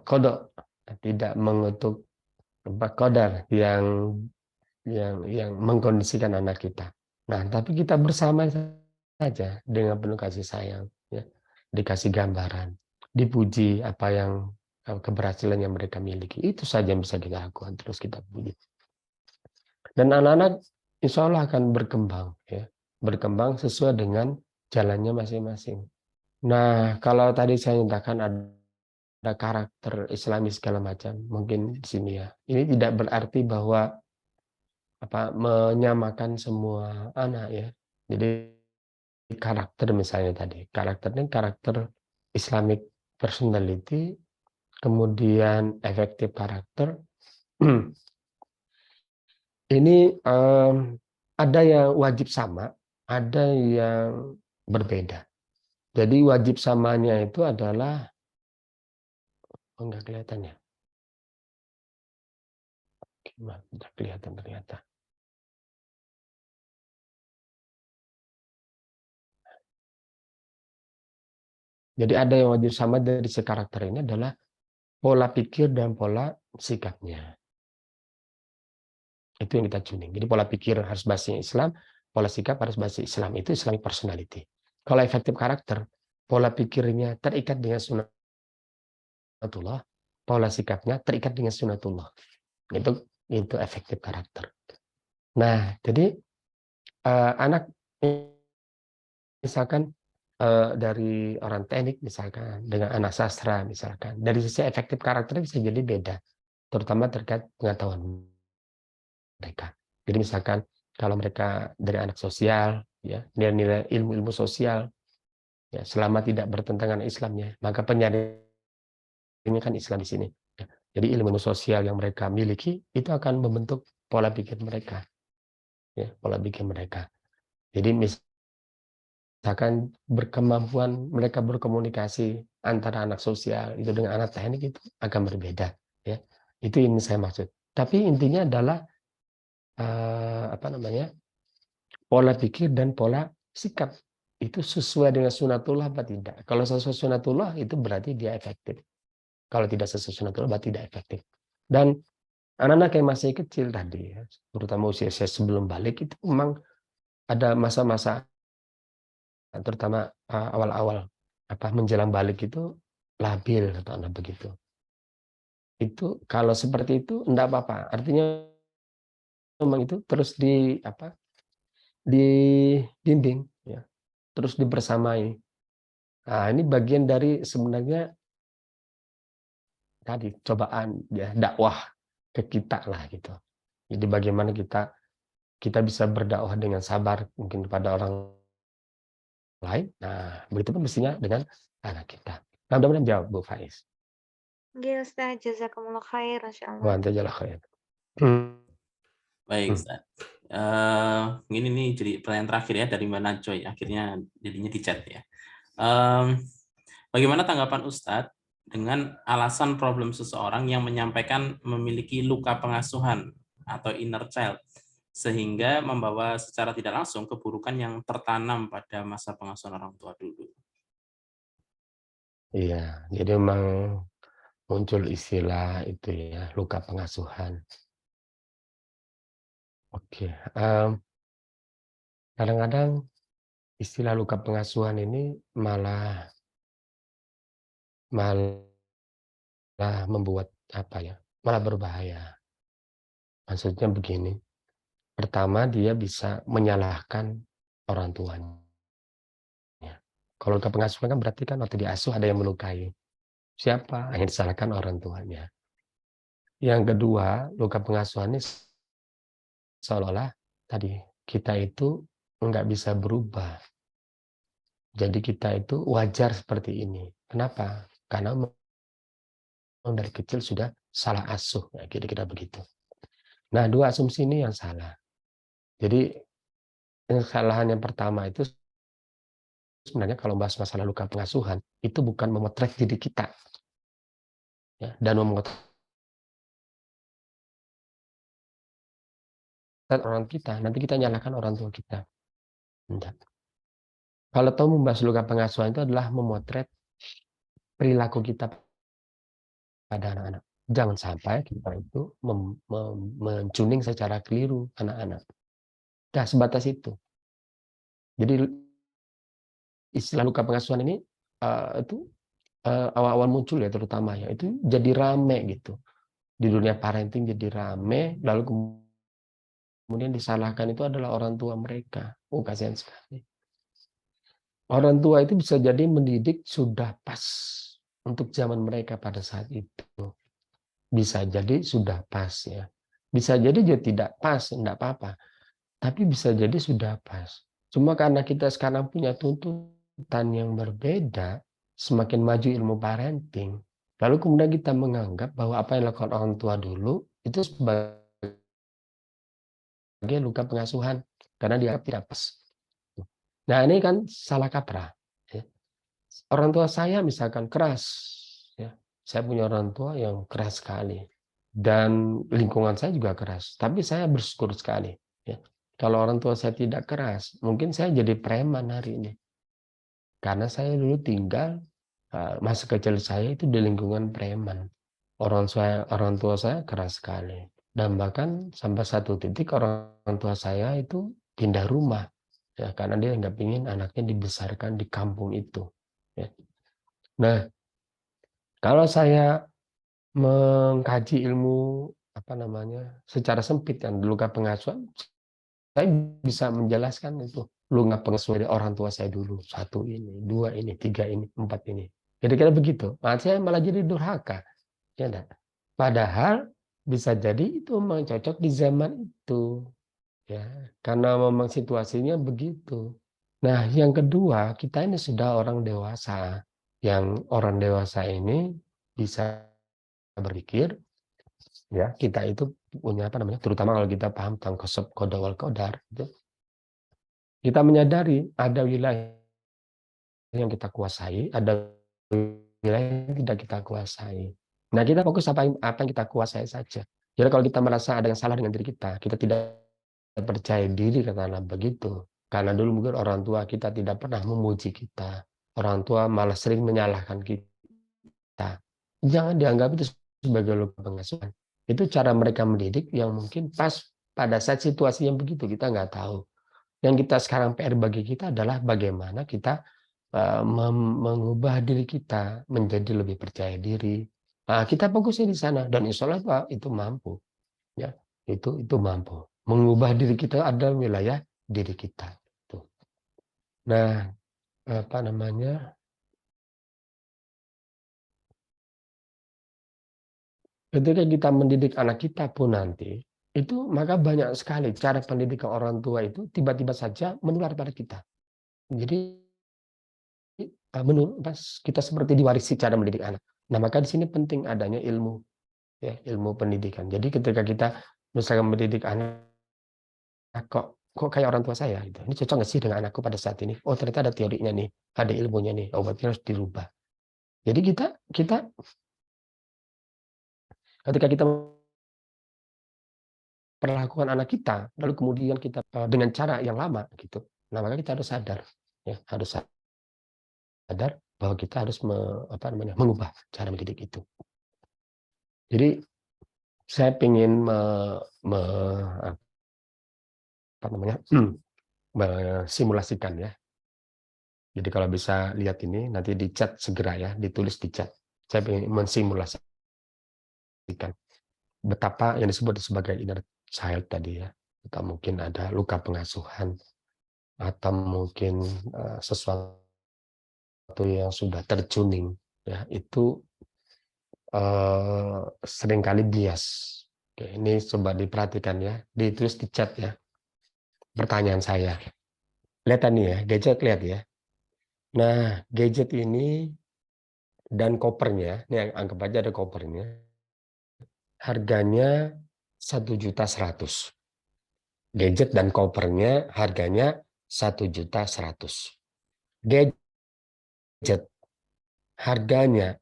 kodok, tidak mengutuk qadar yang mengkondisikan anak kita. Nah, tapi kita bersama saja dengan penuh kasih sayang, ya. Dikasih gambaran, dipuji apa yang keberhasilan yang mereka miliki. Itu saja yang bisa kita lakukan, terus kita puji. Dan anak-anak insya Allah akan berkembang, ya. Berkembang sesuai dengan jalannya masing-masing. Nah, kalau tadi saya nyatakan ada karakter Islami segala macam, mungkin di sini ya. Ini tidak berarti bahwa menyamakan semua anak ya. Jadi karakter misalnya tadi, karakter Islamic personality, kemudian efektif karakter. Ini ada yang wajib sama, ada yang berbeda. Jadi wajib samanya itu adalah enggak kelihatan ya. Tidak kelihatan ternyata. Jadi ada yang wajib sama dari si karakter ini adalah pola pikir dan pola sikapnya. Itu yang kita tuning. Jadi pola pikir harus bahasa Islam, pola sikap harus bahasa Islam. Itu Islamic personality. Kalau efektif karakter, pola pikirnya terikat dengan sunnatullah, pola sikapnya terikat dengan sunnatullah. Itu efektif karakter. Nah, jadi anak misalkan dari orang teknik misalkan dengan anak sastra misalkan, dari sisi efektif karakternya bisa jadi beda, terutama terkait pengetahuan mereka. Jadi misalkan kalau mereka dari anak sosial, ya nilai-nilai ilmu-ilmu sosial, ya selama tidak bertentangan Islamnya, maka penyaringnya kan Islam di sini. Ya. Jadi ilmu sosial yang mereka miliki itu akan membentuk pola pikir mereka, ya pola pikir mereka. Jadi misalkan berkemampuan mereka berkomunikasi antara anak sosial itu dengan anak teknik itu akan berbeda, ya. Itu ini saya maksud. Tapi intinya adalah pola pikir dan pola sikap itu sesuai dengan sunatullah apa tidak. Kalau sesuai sunatullah itu berarti dia efektif. Kalau tidak sesuai sunatullah berarti tidak efektif. Dan anak-anak yang masih kecil tadi, terutama usia sebelum balik itu memang ada masa-masa, terutama awal-awal menjelang balik itu labil atau anak begitu. Itu kalau seperti itu enggak apa-apa. Artinya memang itu terus dibimbing, ya, terus dibersamai. Nah, ini bagian dari sebenarnya tadi cobaan, ya, dakwah ke kita lah gitu. Jadi bagaimana kita bisa berdakwah dengan sabar mungkin kepada orang lain. Nah, begitu pun mestinya dengan anak kita. Nah, mudah-mudahan jawab Bu Faiz. Oke Ustaz, jazakumullah khair, Masya Wa Allah. anta jalla khair. Baik, Ustaz. Ini nih jadi pertanyaan terakhir ya dari Mbak Najoy. Akhirnya jadinya di chat ya. Bagaimana tanggapan Ustadz dengan alasan problem seseorang yang menyampaikan memiliki luka pengasuhan atau inner child, sehingga membawa secara tidak langsung keburukan yang tertanam pada masa pengasuhan orang tua dulu? Iya, jadi memang muncul istilah itu ya, luka pengasuhan. Oke, kadang-kadang istilah luka pengasuhan ini malah membuat malah berbahaya. Maksudnya begini, pertama dia bisa menyalahkan orang tuanya. Kalau luka pengasuhan kan berarti kan waktu diasuh ada yang melukai. Siapa? Yang disalahkan orang tuanya. Yang kedua, luka pengasuhan ini seolah-olah tadi kita itu nggak bisa berubah. Jadi kita itu wajar seperti ini. Kenapa? Karena dari kecil sudah salah asuh, ya, kira-kira begitu. Nah, dua asumsi ini yang salah. Jadi kesalahan yang pertama itu sebenarnya kalau bahas masalah luka pengasuhan itu bukan memotret diri kita, ya, dan memotret orang kita. Nanti kita nyalahkan orang tua kita. Enggak. Kalau tahu membahas luka pengasuhan itu adalah memotret perilaku kita pada anak-anak. Jangan sampai kita itu mencuning secara keliru anak-anak. Nah, sebatas itu. Jadi istilah luka pengasuhan ini itu awal-awal muncul ya, terutama ya itu jadi rame gitu di dunia parenting, jadi rame, lalu kemudian disalahkan itu adalah orang tua mereka. Kasihan sekali. Orang tua itu bisa jadi mendidik sudah pas untuk zaman mereka pada saat itu. Bisa jadi sudah pas ya. Bisa jadi juga tidak pas, enggak apa-apa. Tapi bisa jadi sudah pas. Cuma karena kita sekarang punya tuntutan yang berbeda, semakin maju ilmu parenting, lalu kemudian kita menganggap bahwa apa yang dilakukan orang tua dulu itu sebagai luka pengasuhan karena dianggap tidak pas. Nah, ini kan salah kaprah. Ya. Orang tua saya misalkan keras, ya. Saya punya orang tua yang keras sekali dan lingkungan saya juga keras. Tapi saya bersyukur sekali. Ya. Kalau orang tua saya tidak keras, mungkin saya jadi preman hari ini. Karena saya dulu tinggal Masa kecil saya itu di lingkungan preman. Orang tua saya keras sekali. Dan bahkan sampai satu titik orang tua saya itu pindah rumah. Ya, karena dia nggak ingin anaknya dibesarkan di kampung itu. Ya. Nah, kalau saya mengkaji ilmu secara sempit yang luka pengasuhan, saya bisa menjelaskan itu luka pengasuhan dari orang tua saya dulu, 1 ini, 2 ini, 3 ini, 4 ini. Kira-kira begitu. Saya malah jadi durhaka. Ya enggak? Padahal bisa jadi itu memang cocok di zaman itu. Ya, karena memang situasinya begitu. Nah, yang kedua, kita ini sudah orang dewasa. Yang orang dewasa ini bisa berpikir, ya, kita itu punya terutama kalau kita paham tentang konsep qada wal qadar, gitu. Kita menyadari ada wilayah yang kita kuasai, ada wilayah yang tidak kita kuasai. Nah, kita fokus apa yang kita kuasai saja. Jadi kalau kita merasa ada yang salah dengan diri kita tidak percaya diri karena begitu. Karena dulu mungkin orang tua kita tidak pernah memuji kita. Orang tua malah sering menyalahkan kita. Jangan dianggap itu sebagai luka pengasuhan. Itu cara mereka mendidik yang mungkin pas pada saat situasi yang begitu, kita nggak tahu. Yang kita sekarang PR bagi kita adalah bagaimana kita mengubah diri kita menjadi lebih percaya diri. Nah, kita fokusnya di sana dan insya Allah itu mampu. Ya, itu mampu. Mengubah diri kita ada wilayah diri kita. Tuh. Nah, ketika kita mendidik anak kita pun nanti, itu maka banyak sekali cara pendidikan orang tua itu tiba-tiba saja menular pada kita. Jadi kita seperti diwarisi cara mendidik anak. Nah, maka di sini penting adanya ilmu, ya, ilmu pendidikan. Jadi ketika kita misalkan mendidik anak, kok kayak orang tua saya gitu. Ini cocok nggak sih dengan anakku pada saat ini? Oh, ternyata ada teorinya nih, ada ilmunya nih. Oh, berarti harus dirubah. Jadi kita ketika kita perlakukan anak kita, lalu kemudian kita dengan cara yang lama gitu. Nah, maka kita harus sadar, ya, harus sadar bahwa kita harus mengubah cara mendidik itu. Jadi saya ingin simulasikan, ya. Jadi kalau bisa lihat ini nanti di chat segera, ya, ditulis di chat. Saya ingin mensimulasikan betapa yang disebut sebagai inner child tadi, ya, atau mungkin ada luka pengasuhan atau mungkin sesuatu yang sudah tertuning, ya, itu seringkali bias. Oke, ini coba diperhatikan, ya, ditulis di chat, ya, pertanyaan saya. Lihat nih, ya, gadget, lihat, ya. Nah, gadget ini dan kopernya, ini anggap aja ada kopernya, harganya 1.100.000. Gadget dan kopernya harganya 1.100.000. Gadget harganya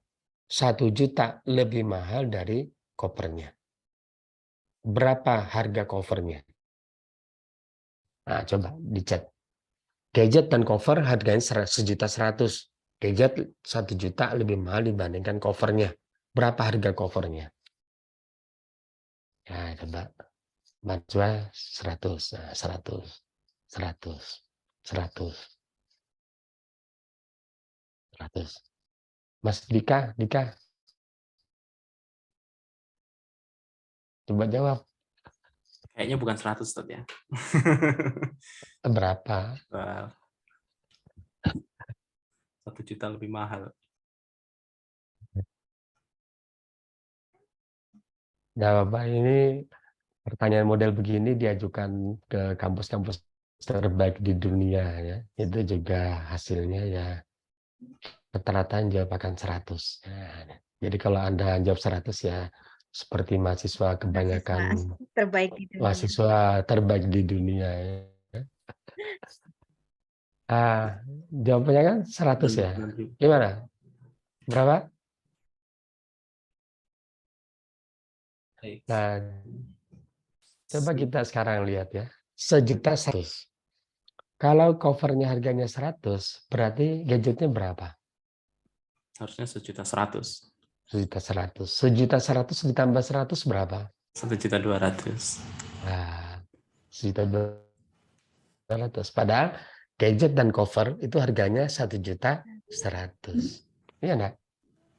1 juta lebih mahal dari kopernya. Berapa harga covernya? Nah, coba dicek. Gadget dan cover harganya 1.100.000. Gadget 1 juta lebih mahal dibandingkan covernya. Berapa harga covernya? Ya, coba. Majwa 100, 100, 100, 100, 100. Mas Dika, coba jawab. Kayaknya bukan 100, Ustaz, ya. Berapa? 1 juta lebih mahal. Nah, Bapak, ini pertanyaan model begini diajukan ke kampus-kampus terbaik di dunia, ya. Itu juga hasilnya, ya, rata-rata jawab akan 100. Nah, jadi kalau Anda jawab 100, ya, seperti mahasiswa kebanyakan terbaik di dunia. mahasiswa terbaik di dunia, ya. Jawabannya kan 100, ya. Gimana? Berapa? Nah, coba kita sekarang lihat, ya. 1.100.000. Kalau covernya harganya 100, berarti gadgetnya berapa? Harusnya 1.100.000. 1.100.000. 1.100.000 ditambah 100 berapa? 1.200.000. Nah, 1.200.000. Padahal gadget dan cover itu harganya 1.100.000. Iya enggak?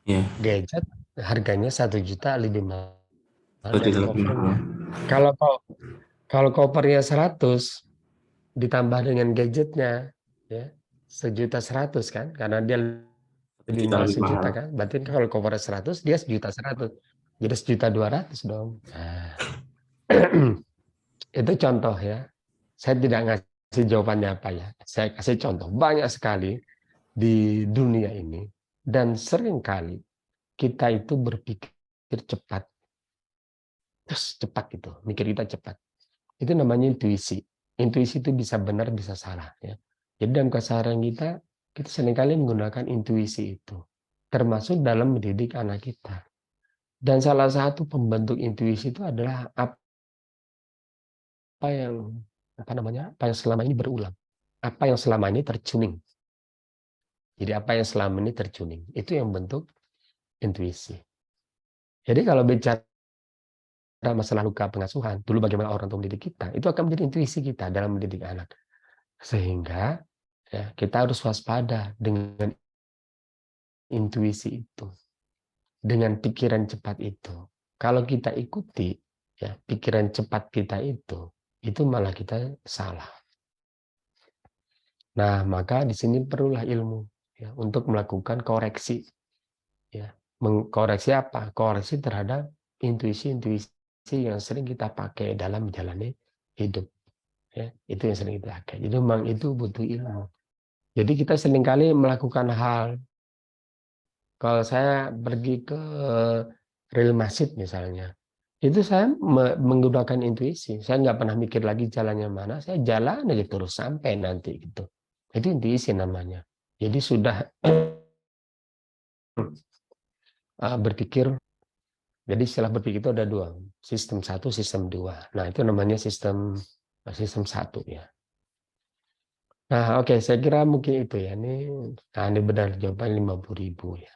Iya, Gadget harganya 1 juta lebih mahal dari 1 juta lebih covernya. mahal. Kalau covernya 100 ditambah dengan gadgetnya ya 1.100.000 kan, karena dia 1 lebih juta mahal lebih mahal. 1 juta kan, berarti kalau covernya 100 dia 1.100.000, jadi 1.200.000 dong. Nah, itu contoh ya. Saya tidak ngasih jawabannya apa ya, saya kasih contoh banyak sekali di dunia ini, dan seringkali kita itu berpikir cepat, terus cepat itu, mikir kita cepat. Itu namanya intuisi. Intuisi itu bisa benar, bisa salah. Ya. Jadi dalam keseharian kita seringkali menggunakan intuisi itu, termasuk dalam mendidik anak kita. Dan salah satu pembentuk intuisi itu adalah apa yang apa yang selama ini berulang, apa yang selama ini tertuning. Jadi apa yang selama ini tertuning itu yang bentuk intuisi. Jadi kalau bicara masalah luka pengasuhan, dulu bagaimana orang tua mendidik kita, itu akan menjadi intuisi kita dalam mendidik anak. Sehingga ya, kita harus waspada dengan intuisi itu, dengan pikiran cepat itu. Kalau kita ikuti ya pikiran cepat kita itu malah kita salah. Nah, maka di sini perlulah ilmu ya untuk melakukan koreksi. Ya, mengkoreksi apa? Koreksi terhadap intuisi-intuisi yang sering kita pakai dalam menjalani hidup. Ya, itu yang sering kita pakai. Jadi memang itu butuh ilmu. Jadi kita seringkali melakukan hal. Kalau saya pergi ke real masjid misalnya, itu saya menggunakan intuisi. Saya nggak pernah mikir lagi jalannya mana. Saya jalan aja terus sampai nanti gitu. Itu intuisi namanya. Jadi sudah berpikir. Jadi istilah berpikir itu ada dua, sistem 1, sistem 2. Nah itu namanya sistem 1 ya. Nah oke, saya kira mungkin itu ya. Ini benar jawaban 50.000 ya.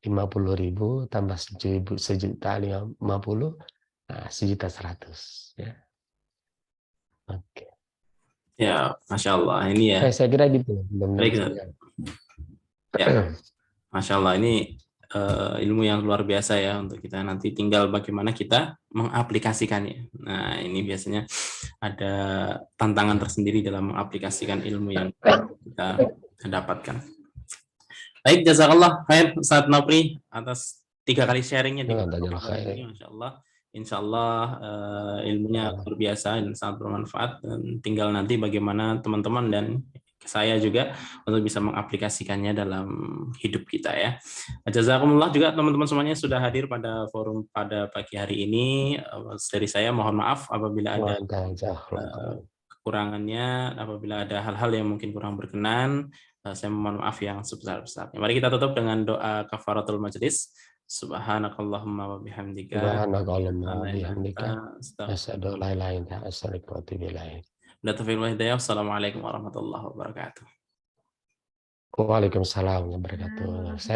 50.000 tambah 1.050.000, nah 1.100.000 ya. Oke. Ya, Masya Allah. Ini ya. Saya kira gitu. Baik, ya, Masya Allah. Ini ilmu yang luar biasa ya untuk kita, nanti tinggal bagaimana kita mengaplikasikannya. Nah, ini biasanya ada tantangan tersendiri dalam mengaplikasikan ilmu yang kita dapatkan. Baik, jazakallah khair Ustaz Nopri atas 3 kali sharingnya di kesempatan ini, Masya Allah. Insya Allah ilmunya luar biasa dan sangat bermanfaat, dan tinggal nanti bagaimana teman-teman dan saya juga untuk bisa mengaplikasikannya dalam hidup kita ya. Jazakumullah juga teman-teman semuanya sudah hadir pada forum pada pagi hari ini. Dari saya mohon maaf apabila ada kekurangannya, apabila ada hal-hal yang mungkin kurang berkenan, saya mohon maaf yang sebesar-besarnya. Mari kita tutup dengan doa kafaratul majlis. Subhanakallahumma wa bihamdika. Asyhadu an la ilaha illa anta astaghfiruka wa atubu ilaik. Assalamualaikum warahmatullahi wabarakatuh. Waalaikumsalam warahmatullahi wabarakatuh. Saya